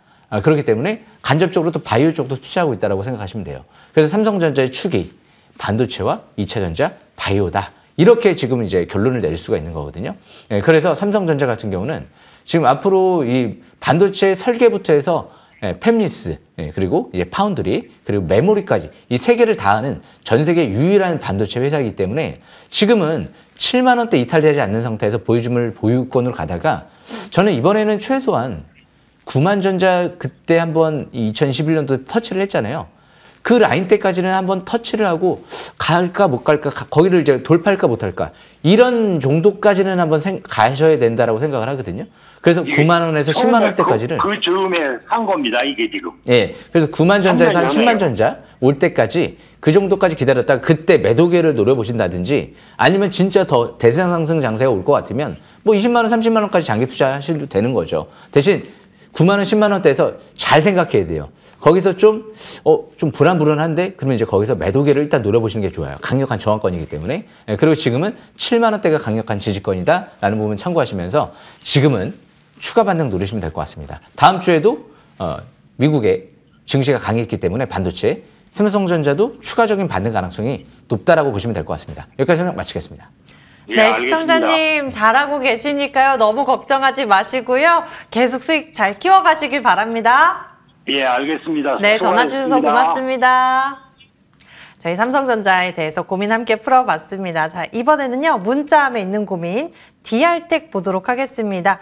B: 그렇기 때문에 간접적으로 또 바이오 쪽도 투자하고 있다고 생각하시면 돼요. 그래서 삼성전자의 축이 반도체와 2차 전자, 바이오다. 이렇게 지금 이제 결론을 내릴 수가 있는 거거든요. 예, 그래서 삼성전자 같은 경우는 지금 앞으로 이 반도체 설계부터 해서 팹리스, 그리고 이제 파운드리, 그리고 메모리까지 이 세 개를 다 하는 전 세계 유일한 반도체 회사이기 때문에 지금은 7만 원대 이탈되지 않는 상태에서 보유주물 보유권으로 가다가 저는 이번에는 최소한 9만 전자 그때 한번 2021년도에 터치를 했잖아요. 그 라인 때까지는 한번 터치를 하고 갈까 못 갈까, 거기를 이제 돌파할까 못 할까, 이런 정도까지는 한번 가셔야 된다라고 생각을 하거든요. 그래서 9만 원에서 10만 원대까지를
C: 그 즈음에 산 겁니다, 이게 지금.
B: 예. 그래서 9만 전자에서 한 10만 전자 올 때까지 그 정도까지 기다렸다가 그때 매도 기회를 노려보신다든지, 아니면 진짜 더 대상 상승 장세가 올 것 같으면 뭐 20만 원, 30만 원까지 장기 투자하셔도 되는 거죠. 대신 9만 원, 10만 원대에서 잘 생각해야 돼요. 거기서 좀 불안불안한데, 그러면 이제 거기서 매도 기회를 일단 노려보시는 게 좋아요. 강력한 저항권이기 때문에. 예, 그리고 지금은 7만 원대가 강력한 지지권이다라는 부분 참고하시면서 지금은 추가 반등 노리시면 될 것 같습니다. 다음 주에도 미국의 증시가 강했기 때문에 반도체, 삼성전자도 추가적인 반등 가능성이 높다라고 보시면 될 것 같습니다. 여기까지 설명 마치겠습니다.
C: 예,
A: 네,
C: 알겠습니다.
A: 시청자님 잘하고 계시니까요. 너무 걱정하지 마시고요. 계속 수익 잘 키워가시길 바랍니다.
C: 예, 알겠습니다.
A: 네, 전화 주셔서
C: 수고하셨습니다.
A: 고맙습니다. 저희 삼성전자에 대해서 고민 함께 풀어봤습니다. 자, 이번에는요, 문자함에 있는 고민, DR텍 보도록 하겠습니다.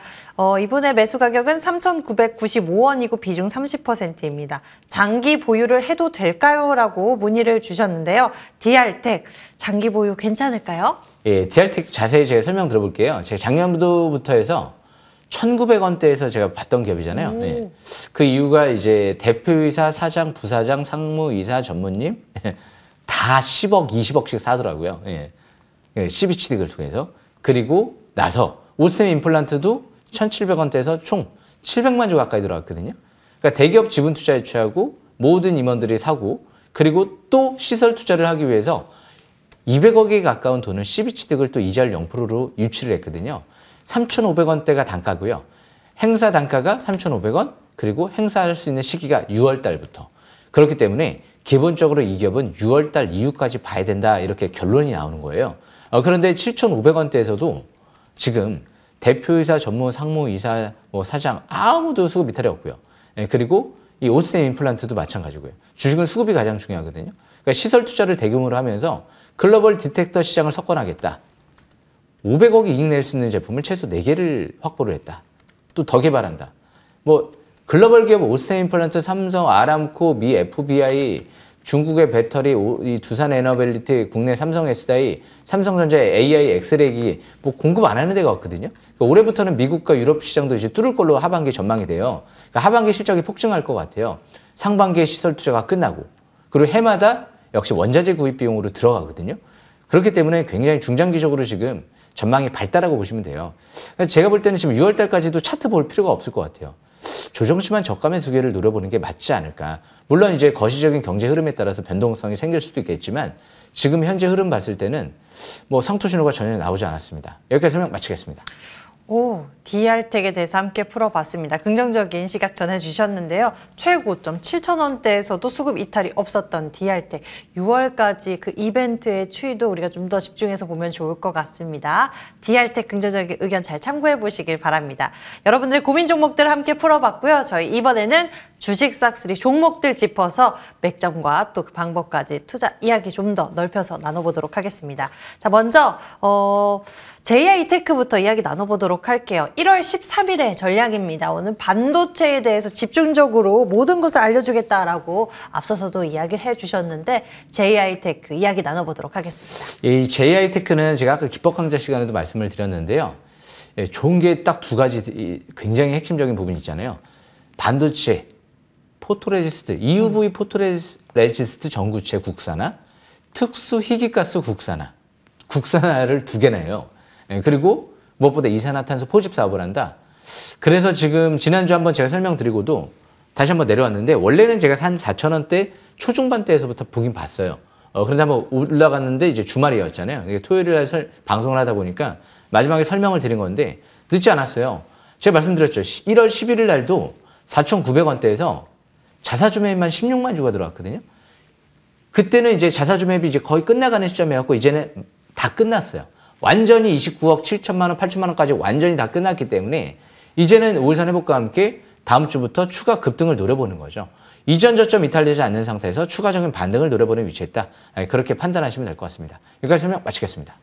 A: 이번에 매수 가격은 3,995원이고 비중 30%입니다. 장기 보유를 해도 될까요? 라고 문의를 주셨는데요. DR텍, 장기 보유 괜찮을까요?
B: 예, DR텍 자세히 제가 설명 들어볼게요. 제가 작년도부터 해서 1,900원대에서 제가 봤던 기업이잖아요. 예. 그 이유가 이제 대표이사, 사장, 부사장, 상무이사, 전무님 다 10억, 20억씩 사더라고요. 예. 12취득을 통해서. 그리고 나서 오스템 임플란트도 1,700원대에서 총 700만 주 가까이 들어갔거든요. 그러니까 대기업 지분 투자에 취하고 모든 임원들이 사고, 그리고 또 시설 투자를 하기 위해서 200억에 가까운 돈을 12취득을 또 이자를 0%로 유치를 했거든요. 3,500원대가 단가고요. 행사 단가가 3,500원, 그리고 행사할 수 있는 시기가 6월 달부터. 그렇기 때문에 기본적으로 이 기업은 6월 달 이후까지 봐야 된다, 이렇게 결론이 나오는 거예요. 그런데 7,500원대에서도 지금 대표이사, 전무, 상무이사, 사장 아무도 수급 이탈이 없고요. 그리고 이 오스템 임플란트도 마찬가지고요. 주식은 수급이 가장 중요하거든요. 그러니까 시설 투자를 대규모로 하면서 글로벌 디텍터 시장을 석권하겠다. 500억이 이익 낼 수 있는 제품을 최소 4개를 확보를 했다. 또 더 개발한다. 글로벌 기업 오스템 임플란트, 삼성, 아람코, 미 FBI, 중국의 배터리, 이 두산 에너빌리티, 국내 삼성 SDI, 삼성전자 AI 엑스레기 공급 안 하는 데가 없거든요. 그러니까 올해부터는 미국과 유럽 시장도 이제 뚫을 걸로 하반기 전망이 돼요. 그러니까 하반기 실적이 폭증할 것 같아요. 상반기에 시설 투자가 끝나고, 그리고 해마다 역시 원자재 구입 비용으로 들어가거든요. 그렇기 때문에 굉장히 중장기적으로 지금 전망이 밝다라고 보시면 돼요. 제가 볼 때는 지금 6월 달까지도 차트 볼 필요가 없을 것 같아요. 조정치만 저가 매수 기회를 노려보는 게 맞지 않을까. 물론 이제 거시적인 경제 흐름에 따라서 변동성이 생길 수도 있겠지만 지금 현재 흐름 봤을 때는 상투 신호가 전혀 나오지 않았습니다. 여기까지 설명 마치겠습니다.
A: DR텍에 대해서 함께 풀어봤습니다. 긍정적인 시각 전해주셨는데요. 최고점 7,000원대에서도 수급 이탈이 없었던 DR텍. 6월까지 그 이벤트의 추이도 우리가 좀 더 집중해서 보면 좋을 것 같습니다. DR텍 긍정적인 의견 잘 참고해 보시길 바랍니다. 여러분들의 고민 종목들 함께 풀어봤고요. 저희 이번에는 주식 싹쓸이 종목들 짚어서 맥점과 또 그 방법까지 투자 이야기 좀 더 넓혀서 나눠보도록 하겠습니다. 자, 먼저 JI테크부터 이야기 나눠보도록 할게요. 1월 13일의 전략입니다. 오늘 반도체에 대해서 집중적으로 모든 것을 알려주겠다라고 앞서서도 이야기를 해주셨는데 JI테크 이야기 나눠보도록 하겠습니다.
B: 이 JI테크는 제가 아까 기법 강좌 시간에도 말씀을 드렸는데요. 좋은 게 딱 두 가지 굉장히 핵심적인 부분이 있잖아요. 반도체, 포토레지스트, EUV 포토레지스트 전구체 국산화, 특수 희귀가스 국산화를 2개나 해요. 그리고 무엇보다 이산화탄소 포집 사업을 한다. 그래서 지금 지난주 한번 제가 설명드리고도 다시 한번 내려왔는데, 원래는 제가 한 4,000원대 초중반대에서부터 보긴 봤어요. 그런데 한번 올라갔는데 이제 주말이었잖아요. 토요일 날 방송을 하다 보니까 마지막에 설명을 드린 건데 늦지 않았어요. 제가 말씀드렸죠. 1월 11일 날도 4,900원대에서 자사주 매입만 16만 주가 들어왔거든요. 그때는 이제 자사주 매입이 이제 거의 끝나가는 시점이었고 이제는 다 다 끝났어요. 완전히 29억 7천만 원, 8천만 원까지 완전히 다 끝났기 때문에 이제는 5일선 회복과 함께 다음 주부터 추가 급등을 노려보는 거죠. 이전 저점 이탈되지 않는 상태에서 추가적인 반등을 노려보는 위치에 있다. 그렇게 판단하시면 될 것 같습니다. 여기까지 설명 마치겠습니다.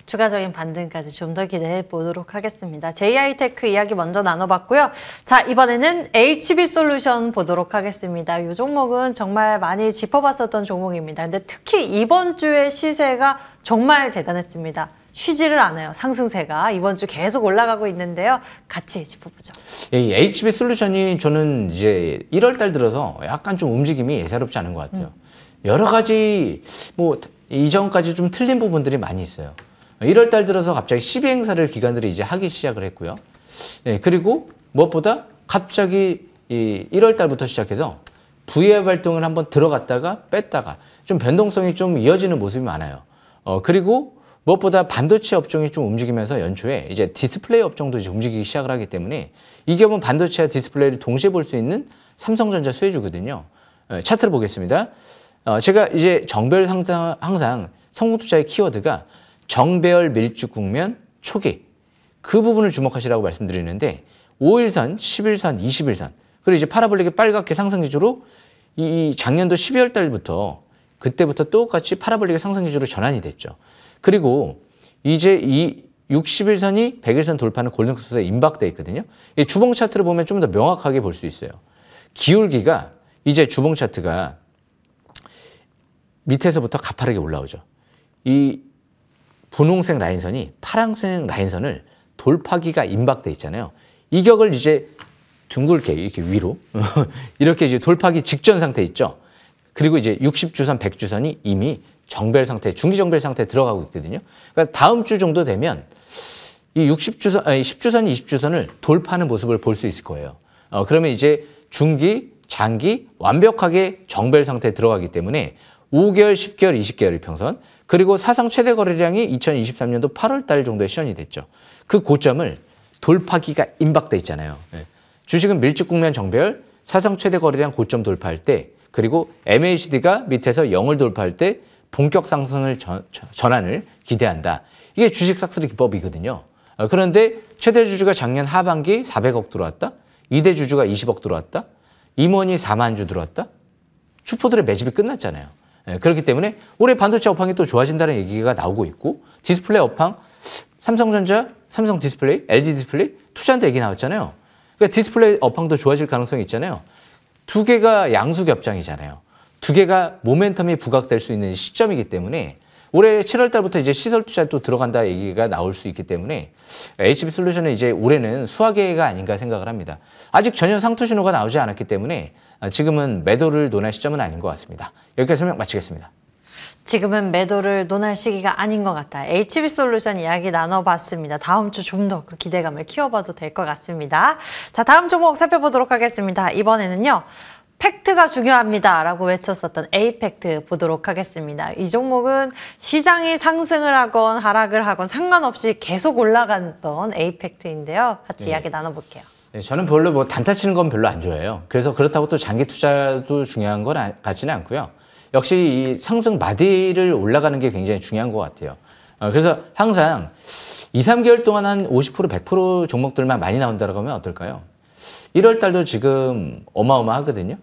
A: 추가적인 반등까지 좀 더 기대해 보도록 하겠습니다. JI테크 이야기 먼저 나눠봤고요. 자, 이번에는 HB솔루션 보도록 하겠습니다. 이 종목은 정말 많이 짚어봤었던 종목입니다. 근데 특히 이번 주의 시세가 정말 대단했습니다. 쉬지를 않아요. 상승세가 이번 주 계속 올라가고 있는데요. 같이 짚어보죠.
B: 이 HB솔루션이 저는 이제 1월 달 들어서 약간 좀 움직임이 예사롭지 않은 것 같아요. 여러 가지 뭐 이전까지 좀 틀린 부분들이 많이 있어요. 1월 달 들어서 갑자기 시비 행사를 기관들이 이제 하기 시작을 했고요. 그리고 무엇보다 갑자기 이 1월 달부터 시작해서 VF 활동을 한번 들어갔다가 뺐다가 좀 변동성이 좀 이어지는 모습이 많아요. 그리고 무엇보다 반도체 업종이 좀 움직이면서 연초에 이제 디스플레이 업종도 이제 움직이기 시작을 하기 때문에 이 기업은 반도체와 디스플레이를 동시에 볼 수 있는 삼성전자 수혜주거든요. 차트를 보겠습니다. 제가 이제 정배열 항상 성공투자의 키워드가 정배열 밀집 국면 초기 그 부분을 주목하시라고 말씀드리는데 5일선, 10일선, 20일선 그리고 이제 파라볼릭의 빨갛게 상승 기조로 이 작년도 12월 달부터 그때부터 똑같이 파라볼릭의 상승 기조로 전환이 됐죠. 그리고 이제 이 60일선이 100일선 돌파하는 골든크로스에 임박돼 있거든요. 이 주봉 차트를 보면 좀 더 명확하게 볼 수 있어요. 기울기가 이제 주봉 차트가 밑에서부터 가파르게 올라오죠. 이 분홍색 라인선이 파란색 라인선을 돌파기가 임박돼 있잖아요. 이 격을 이제 둥글게 이렇게 위로 이렇게 이제 돌파기 직전 상태 있죠. 그리고 이제 60주선, 100주선이 이미 정배열 상태, 중기 정배열 상태에 들어가고 있거든요. 그러니까 다음 주 정도 되면 이 10주선, 20주선을 돌파하는 모습을 볼 수 있을 거예요. 그러면 이제 중기, 장기 완벽하게 정배열 상태에 들어가기 때문에 5개월, 10개월, 20개월 이평선 그리고 사상 최대 거래량이 2023년도 8월 달 정도에 시현이 됐죠. 그 고점을 돌파기가 임박돼 있잖아요. 주식은 밀집 국면 정배열, 사상 최대 거래량 고점 돌파할 때 그리고 MACD가 밑에서 0을 돌파할 때 본격 상승을 전환을 기대한다. 이게 주식 싹쓸이 기법이거든요. 그런데 최대 주주가 작년 하반기 400억 들어왔다. 2대 주주가 20억 들어왔다. 임원이 4만 주 들어왔다. 주포들의 매집이 끝났잖아요. 그렇기 때문에 올해 반도체 업황이 또 좋아진다는 얘기가 나오고 있고 디스플레이 업황, 삼성전자, 삼성 디스플레이, LG 디스플레이 투자한다 얘기 나왔잖아요. 그러니까 디스플레이 업황도 좋아질 가능성이 있잖아요. 두 개가 양수 겹장이잖아요. 두 개가 모멘텀이 부각될 수 있는 시점이기 때문에 올해 7월 달부터 이제 시설 투자 또 들어간다 얘기가 나올 수 있기 때문에 HB솔루션은 이제 올해는 수학계가 아닌가 생각을 합니다. 아직 전혀 상투 신호가 나오지 않았기 때문에 지금은 매도를 논할 시점은 아닌 것 같습니다. 여기까지 설명 마치겠습니다.
A: 지금은 매도를 논할 시기가 아닌 것 같아요. HB솔루션 이야기 나눠봤습니다. 다음 주 좀 더 그 기대감을 키워봐도 될 것 같습니다. 자, 다음 종목 살펴보도록 하겠습니다. 이번에는요. 팩트가 중요합니다 라고 외쳤었던 A팩트 보도록 하겠습니다. 이 종목은 시장이 상승을 하건 하락을 하건 상관없이 계속 올라갔던 A팩트인데요. 같이 이야기 나눠볼게요.
B: 네, 저는 별로 뭐 단타 치는 건 별로 안 좋아해요. 그래서 그렇다고 또 장기 투자도 중요한 건 같지는 않고요. 역시 이 상승 마디를 올라가는 게 굉장히 중요한 것 같아요. 그래서 항상 2, 3개월 동안 한 50%, 100% 종목들만 많이 나온다고 하면 어떨까요? 1월 달도 지금 어마어마하거든요.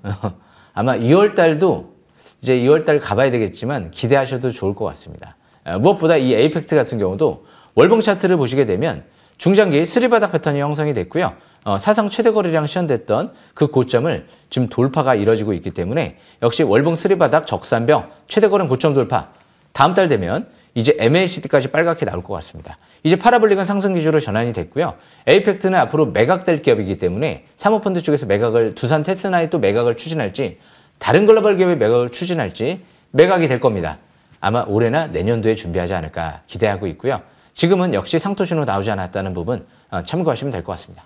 B: 아마 2월 달도 이제 2월 달 가봐야 되겠지만 기대하셔도 좋을 것 같습니다. 무엇보다 이 에이펙트 같은 경우도 월봉 차트를 보시게 되면 중장기 쓰리바닥 패턴이 형성이 됐고요. 사상 최대 거래량 시현됐던 그 고점을 지금 돌파가 이뤄지고 있기 때문에 역시 월봉 쓰리바닥 적산병 최대 거래량 고점 돌파 다음 달 되면 이제 MACD까지 빨갛게 나올 것 같습니다. 이제 파라볼릭은 상승 기조로 전환이 됐고요. 에이펙트는 앞으로 매각될 기업이기 때문에 사모펀드 쪽에서 매각을 두산 테스나에 또 매각을 추진할지 다른 글로벌 기업의 매각을 추진할지 매각이 될 겁니다. 아마 올해나 내년도에 준비하지 않을까 기대하고 있고요. 지금은 역시 상투 신호 나오지 않았다는 부분 참고하시면 될 것 같습니다.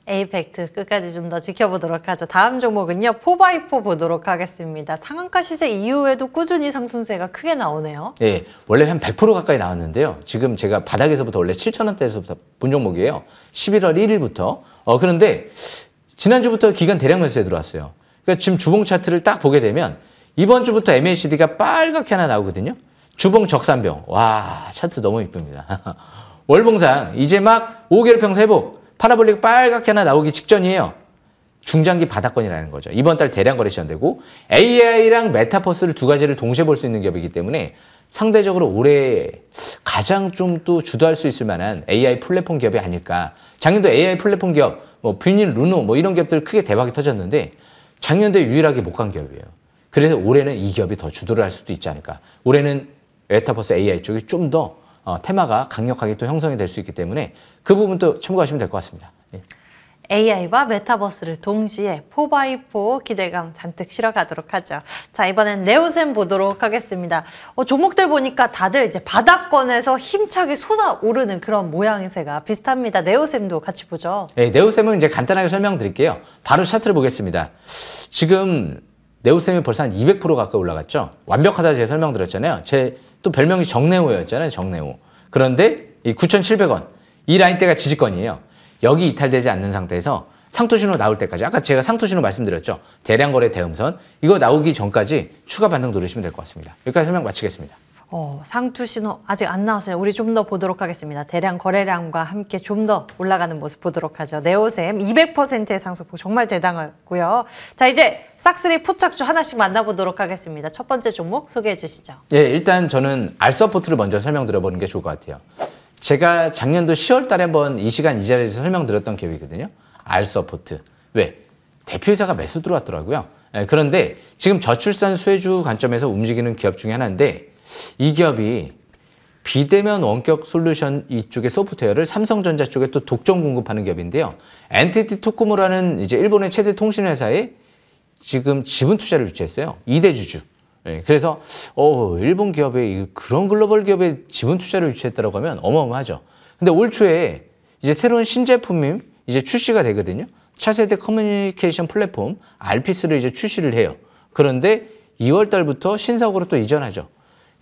A: A팩트 끝까지 좀 더 지켜보도록 하죠. 다음 종목은요. 4x4 보도록 하겠습니다. 상한가 시세 이후에도 꾸준히 상승세가 크게 나오네요.
B: 예, 원래 한 100% 가까이 나왔는데요. 지금 제가 바닥에서부터 원래 7,000원대에서부터 본 종목이에요. 11월 1일부터. 그런데 지난주부터 기간 대량 매수에 들어왔어요. 그러니까 지금 주봉 차트를 딱 보게 되면 이번 주부터 MACD가 빨갛게 하나 나오거든요. 주봉 적산병. 와, 차트 너무 이쁩니다. 월봉상 이제 막 5개월 평소 회복. 파라볼릭 빨갛게 하나 나오기 직전이에요. 중장기 바닥권이라는 거죠. 이번 달 대량 거래 시작되고 AI랑 메타버스를 두 가지를 동시에 볼 수 있는 기업이기 때문에 상대적으로 올해 가장 좀 또 주도할 수 있을 만한 AI 플랫폼 기업이 아닐까. 작년도 AI 플랫폼 기업, 뭐 뷰닐, 루노 뭐 이런 기업들 크게 대박이 터졌는데 작년도에 유일하게 못 간 기업이에요. 그래서 올해는 이 기업이 더 주도를 할 수도 있지 않을까. 올해는 메타버스 AI 쪽이 좀 더 테마가 강력하게 또 형성이 될 수 있기 때문에 그 부분도 참고하시면 될 것 같습니다. 예.
A: AI와 메타버스를 동시에 4x4 기대감 잔뜩 실어가도록 하죠. 자, 이번엔 네오셈 보도록 하겠습니다. 종목들 보니까 다들 이제 바닥권에서 힘차게 솟아오르는 그런 모양새가 비슷합니다. 네오셈도 같이 보죠.
B: 네, 네오셈은 이제 간단하게 설명드릴게요. 바로 차트를 보겠습니다. 지금 네오셈이 벌써 한 200% 가까이 올라갔죠. 완벽하다 제가 설명드렸잖아요. 제 또 별명이 정네오였잖아요. 정네오. 그런데 이 9,700원 이 라인대가 지지권이에요. 여기 이탈되지 않는 상태에서 상투신호 나올 때까지 아까 제가 상투신호 말씀드렸죠. 대량 거래 대음선 이거 나오기 전까지 추가 반등 노리시면 될 것 같습니다. 여기까지 설명 마치겠습니다.
A: 상투 신호 아직 안 나왔어요. 우리 좀 더 보도록 하겠습니다. 대량 거래량과 함께 좀 더 올라가는 모습 보도록 하죠. 네오셈 200%의 상승폭 정말 대단하고요. 자, 이제 싹쓸이 포착주 하나씩 만나보도록 하겠습니다. 첫 번째 종목 소개해 주시죠.
B: 예, 일단 저는 알서포트를 먼저 설명드려보는 게 좋을 것 같아요. 제가 작년도 10월 달에 한번 이 시간 이 자리에서 설명드렸던 기업이거든요. 알서포트. 왜? 대표이사가 매수 들어왔더라고요. 예, 그런데 지금 저출산 수혜주 관점에서 움직이는 기업 중에 하나인데 이 기업이 비대면 원격 솔루션 이쪽의 소프트웨어를 삼성전자 쪽에 또 독점 공급하는 기업인데요. NTT 토코모라는 이제 일본의 최대 통신회사에 지금 지분 투자를 유치했어요. 2대 주주. 네, 그래서 일본 기업에 그런 글로벌 기업에 지분 투자를 유치했다고 하면 어마어마하죠. 근데 올 초에 이제 새로운 신제품이 이제 출시가 되거든요. 차세대 커뮤니케이션 플랫폼 알피스를 이제 출시를 해요. 그런데 2월 달부터 신사옥으로 또 이전하죠.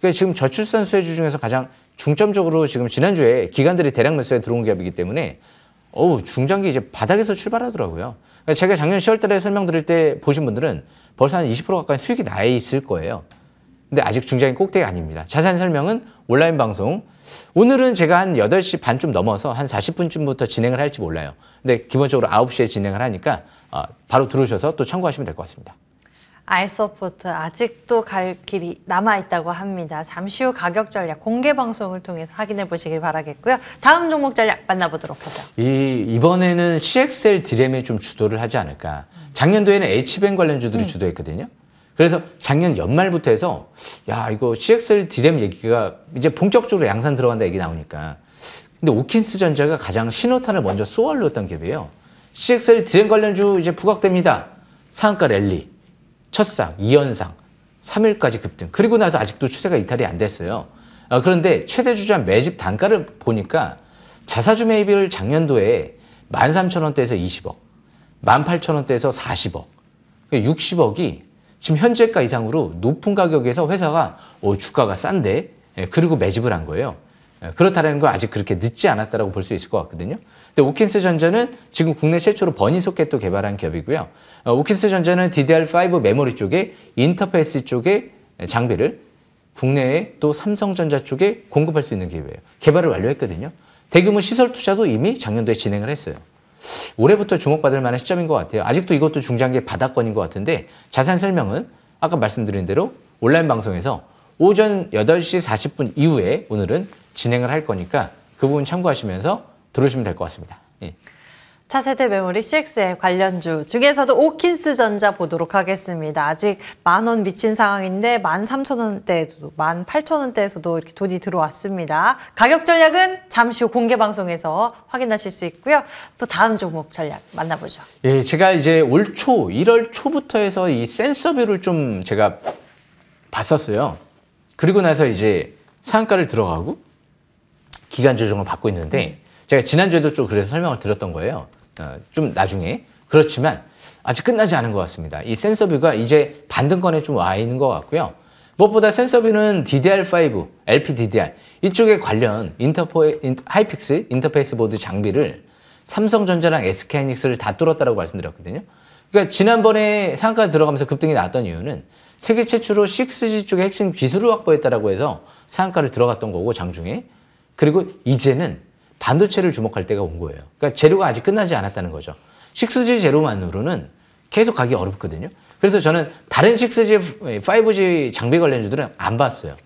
B: 그러니까 지금 저출산 수혜주 중에서 가장 중점적으로 지금 지난주에 기관들이 대량 매수에 들어온 기업이기 때문에 중장기 이제 바닥에서 출발하더라고요. 그러니까 제가 작년 10월 달에 설명드릴 때 보신 분들은 벌써 한 20% 가까이 수익이 나 있을 거예요. 근데 아직 중장기 꼭대기 아닙니다. 자세한 설명은 온라인 방송. 오늘은 제가 한 8시 반쯤 넘어서 한 40분쯤부터 진행을 할지 몰라요. 근데 기본적으로 9시에 진행을 하니까 바로 들어오셔서 또 참고하시면 될 것 같습니다.
A: 알서포트 아직도 갈 길이 남아있다고 합니다. 잠시 후 가격 전략 공개 방송을 통해서 확인해 보시길 바라겠고요. 다음 종목 전략 만나보도록 하죠.
B: 이번에는 CXL 디램이 좀 주도를 하지 않을까. 작년도에는 H뱅 관련주들이 주도했거든요. 그래서 작년 연말부터 해서 이거 CXL 디램 얘기가 이제 본격적으로 양산 들어간다 얘기 나오니까. 근데 오킨스 전자가 가장 신호탄을 먼저 쏘아올렸던 기업이에요. CXL 디램 관련주 이제 부각됩니다. 상한가 랠리. 첫상, 2연상, 3일까지 급등. 그리고 나서 아직도 추세가 이탈이 안 됐어요. 그런데 최대 주주한 매집 단가를 보니까 자사주 매입을 작년도에 13,000원대에서 20억, 18,000원대에서 40억, 60억이 지금 현재가 이상으로 높은 가격에서 회사가 주가가 싼데 그리고 매집을 한 거예요. 그렇다는 건 아직 그렇게 늦지 않았다고 볼 수 있을 것 같거든요. 근데 오킨스 전자는 지금 국내 최초로 버니 소켓도 개발한 기업이고요. 오킨스 전자는 DDR5 메모리 쪽에 인터페이스 쪽에 장비를 국내에 또 삼성전자 쪽에 공급할 수 있는 기업이에요. 개발을 완료했거든요. 대규모 시설 투자도 이미 작년도에 진행을 했어요. 올해부터 주목받을 만한 시점인 것 같아요. 아직도 이것도 중장기 바닥권인 것 같은데 자세한 설명은 아까 말씀드린 대로 온라인 방송에서 오전 8시 40분 이후에 오늘은 진행을 할 거니까 그 부분 참고하시면서 들어오시면 될 것 같습니다. 예.
A: 차세대 메모리 CXL 관련주 중에서도 오킨스 전자 보도록 하겠습니다. 아직 10,000원 미친 상황인데 13,000원대에도 18,000원대에서도 이렇게 돈이 들어왔습니다. 가격 전략은 잠시 후 공개 방송에서 확인하실 수 있고요. 또 다음 종목 전략 만나보죠.
B: 예, 제가 이제 올 초 1월 초부터 해서 이 센서뷰를 좀 제가 봤었어요. 그리고 나서 이제 상한가를 들어가고 기간 조정을 받고 있는데 제가 지난주에도 좀 그래서 설명을 드렸던 거예요. 좀 나중에. 그렇지만 아직 끝나지 않은 것 같습니다. 이 센서뷰가 이제 반등권에 좀 와 있는 것 같고요. 무엇보다 센서뷰는 DDR5, LPDDR 이쪽에 관련 하이픽스 인터페이스 보드 장비를 삼성전자랑 SK하이닉스를 다 뚫었다고 말씀드렸거든요. 그러니까 지난번에 상한가 들어가면서 급등이 나왔던 이유는 세계 최초로 6G 쪽의 핵심 기술을 확보했다고 해서 상한가를 들어갔던 거고 장중에. 그리고 이제는 반도체를 주목할 때가 온 거예요. 그러니까 재료가 아직 끝나지 않았다는 거죠. 6G 재료만으로는 계속 가기 어렵거든요. 그래서 저는 다른 6G, 5G 장비 관련주들은 안 봤어요.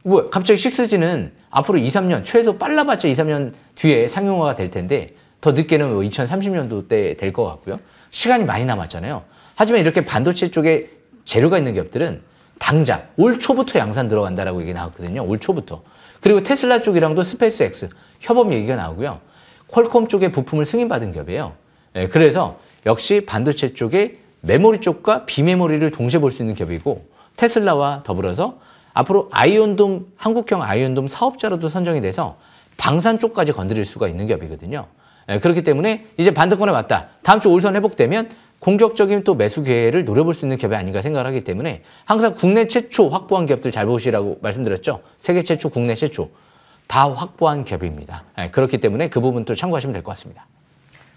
B: 뭐 갑자기 6G는 앞으로 2, 3년, 최소 빨라봤자 2, 3년 뒤에 상용화가 될 텐데 더 늦게는 뭐 2030년도 때 될 것 같고요. 시간이 많이 남았잖아요. 하지만 이렇게 반도체 쪽에 재료가 있는 기업들은 당장 올 초부터 양산 들어간다라고 얘기 나왔거든요. 올 초부터. 그리고 테슬라 쪽이랑도 스페이스X 협업 얘기가 나오고요. 퀄컴 쪽에 부품을 승인받은 기업이에요. 네, 그래서 역시 반도체 쪽에 메모리 쪽과 비메모리를 동시에 볼 수 있는 기업이고 테슬라와 더불어서 앞으로 아이온돔, 한국형 아이온돔 사업자로도 선정이 돼서 방산 쪽까지 건드릴 수가 있는 기업이거든요. 네, 그렇기 때문에 이제 반등권에 왔다. 다음 주 올선 회복되면 공격적인 또 매수 기회를 노려볼 수 있는 기업이 아닌가 생각을 하기 때문에 항상 국내 최초 확보한 기업들 잘 보시라고 말씀드렸죠. 세계 최초, 국내 최초 다 확보한 기업입니다. 네, 그렇기 때문에 그 부분 또 참고하시면 될 것 같습니다.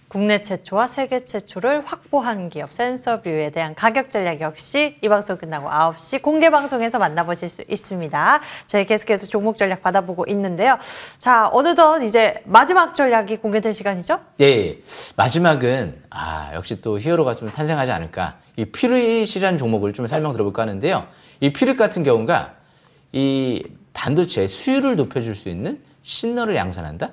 A: 국내 최초와 세계 최초를 확보한 기업 센서뷰에 대한 가격 전략 역시 이 방송 끝나고 9시 공개 방송에서 만나보실 수 있습니다. 저희 계속해서 종목 전략 받아보고 있는데요. 자, 어느덧 이제 마지막 전략이 공개될 시간이죠?
B: 예, 마지막은 역시 또 히어로가 좀 탄생하지 않을까. 이 퓨릿이라는 종목을 좀 설명 들어볼까 하는데요. 이 퓨릿 같은 경우가 이 반도체 수율을 높여줄 수 있는 신너를 양산한다.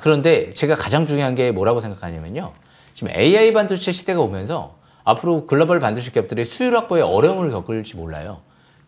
B: 그런데 제가 가장 중요한 게 뭐라고 생각하냐면요. 지금 AI 반도체 시대가 오면서 앞으로 글로벌 반도체 기업들이 수율 확보에 어려움을 겪을지 몰라요.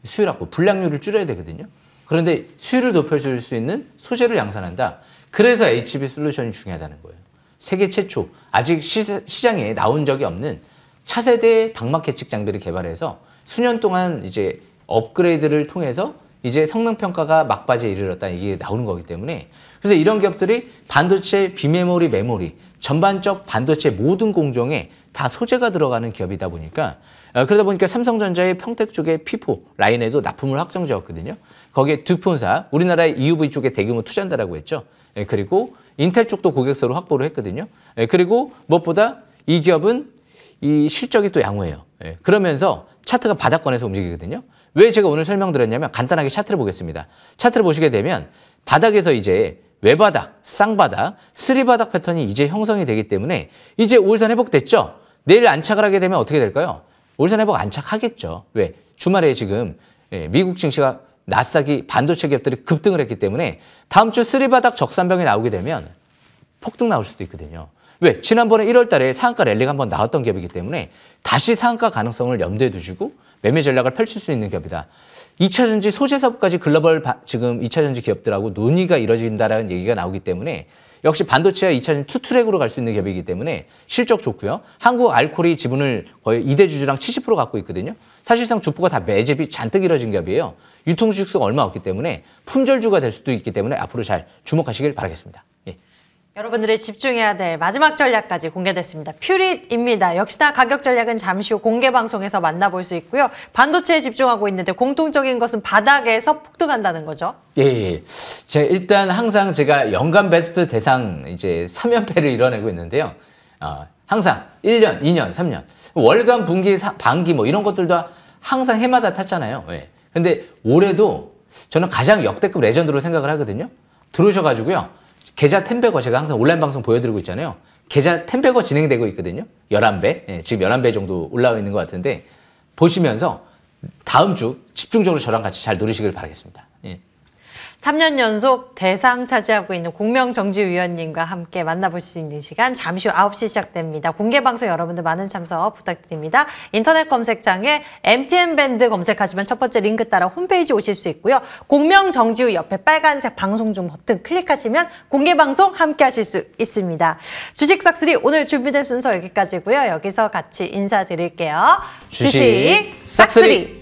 B: 수율 확보, 불량률을 줄여야 되거든요. 그런데 수율을 높여줄 수 있는 소재를 양산한다. 그래서 HB 솔루션이 중요하다는 거예요. 세계 최초, 아직 시장에 나온 적이 없는 차세대 방막 계측 장비를 개발해서 수년 동안 이제 업그레이드를 통해서 이제 성능 평가가 막바지에 이르렀다 이게 나오는 거기 때문에 그래서 이런 기업들이 반도체, 비메모리, 메모리 전반적 반도체 모든 공정에 다 소재가 들어가는 기업이다 보니까 그러다 보니까 삼성전자의 평택 쪽의 P4 라인에도 납품을 확정지었거든요. 거기에 듀폰사 우리나라의 EUV 쪽에 대규모 투자한다라고 했죠. 그리고 인텔 쪽도 고객사로 확보를 했거든요. 그리고 무엇보다 이 기업은 이 실적이 또 양호해요. 그러면서 차트가 바닥권에서 움직이거든요. 왜 제가 오늘 설명드렸냐면 간단하게 차트를 보겠습니다. 차트를 보시게 되면 바닥에서 이제 외바닥, 쌍바닥, 쓰리바닥 패턴이 이제 형성이 되기 때문에 이제 올선 회복됐죠? 내일 안착을 하게 되면 어떻게 될까요? 올선 회복 안착하겠죠. 왜? 주말에 지금 미국 증시가 나스닥이 반도체 기업들이 급등을 했기 때문에 다음 주 쓰리바닥 적산병이 나오게 되면 폭등 나올 수도 있거든요. 왜? 지난번에 1월 달에 상한가 랠리가 한번 나왔던 기업이기 때문에 다시 상한가 가능성을 염두에 두시고 매매 전략을 펼칠 수 있는 기업이다. 2차전지 소재 사업까지 글로벌 지금 2차전지 기업들하고 논의가 이뤄진다라는 얘기가 나오기 때문에 역시 반도체와 2차전지 투트랙으로 갈 수 있는 기업이기 때문에 실적 좋고요. 한국 알코올이 지분을 거의 2대 주주랑 70% 갖고 있거든요. 사실상 주포가 다 매집이 잔뜩 이뤄진 기업이에요. 유통수익수가 얼마 없기 때문에 품절주가 될 수도 있기 때문에 앞으로 잘 주목하시길 바라겠습니다. 예.
A: 여러분들이 집중해야 될 마지막 전략까지 공개됐습니다. 퓨릿입니다. 역시나 가격 전략은 잠시 후 공개 방송에서 만나볼 수 있고요. 반도체에 집중하고 있는데 공통적인 것은 바닥에서 폭등한다는 거죠.
B: 예. 일단 항상 제가 연간 베스트 대상 이제 3연패를 이뤄내고 있는데요. 항상 1년, 2년, 3년, 월간, 분기, 반기 뭐 이런 것들도 항상 해마다 탔잖아요. 예. 근데 올해도 저는 가장 역대급 레전드로 생각을 하거든요. 들어오셔가지고요. 계좌 텐베거 제가 항상 온라인 방송 보여드리고 있잖아요. 계좌 텐베거 진행되고 있거든요. 11배, 예, 지금 11배 정도 올라와 있는 것 같은데 보시면서 다음 주 집중적으로 저랑 같이 잘 노리시길 바라겠습니다. 예.
A: 3년 연속 대상 차지하고 있는 공명정지위원님과 함께 만나볼 수 있는 시간 잠시 후 9시 시작됩니다. 공개방송 여러분들 많은 참석 부탁드립니다. 인터넷 검색창에 MTN밴드 검색하시면 첫 번째 링크 따라 홈페이지 오실 수 있고요. 공명정지위 옆에 빨간색 방송 중 버튼 클릭하시면 공개방송 함께 하실 수 있습니다. 주식 싹쓸이 오늘 준비된 순서 여기까지고요. 여기서 같이 인사드릴게요.
B: 주식 싹쓸이.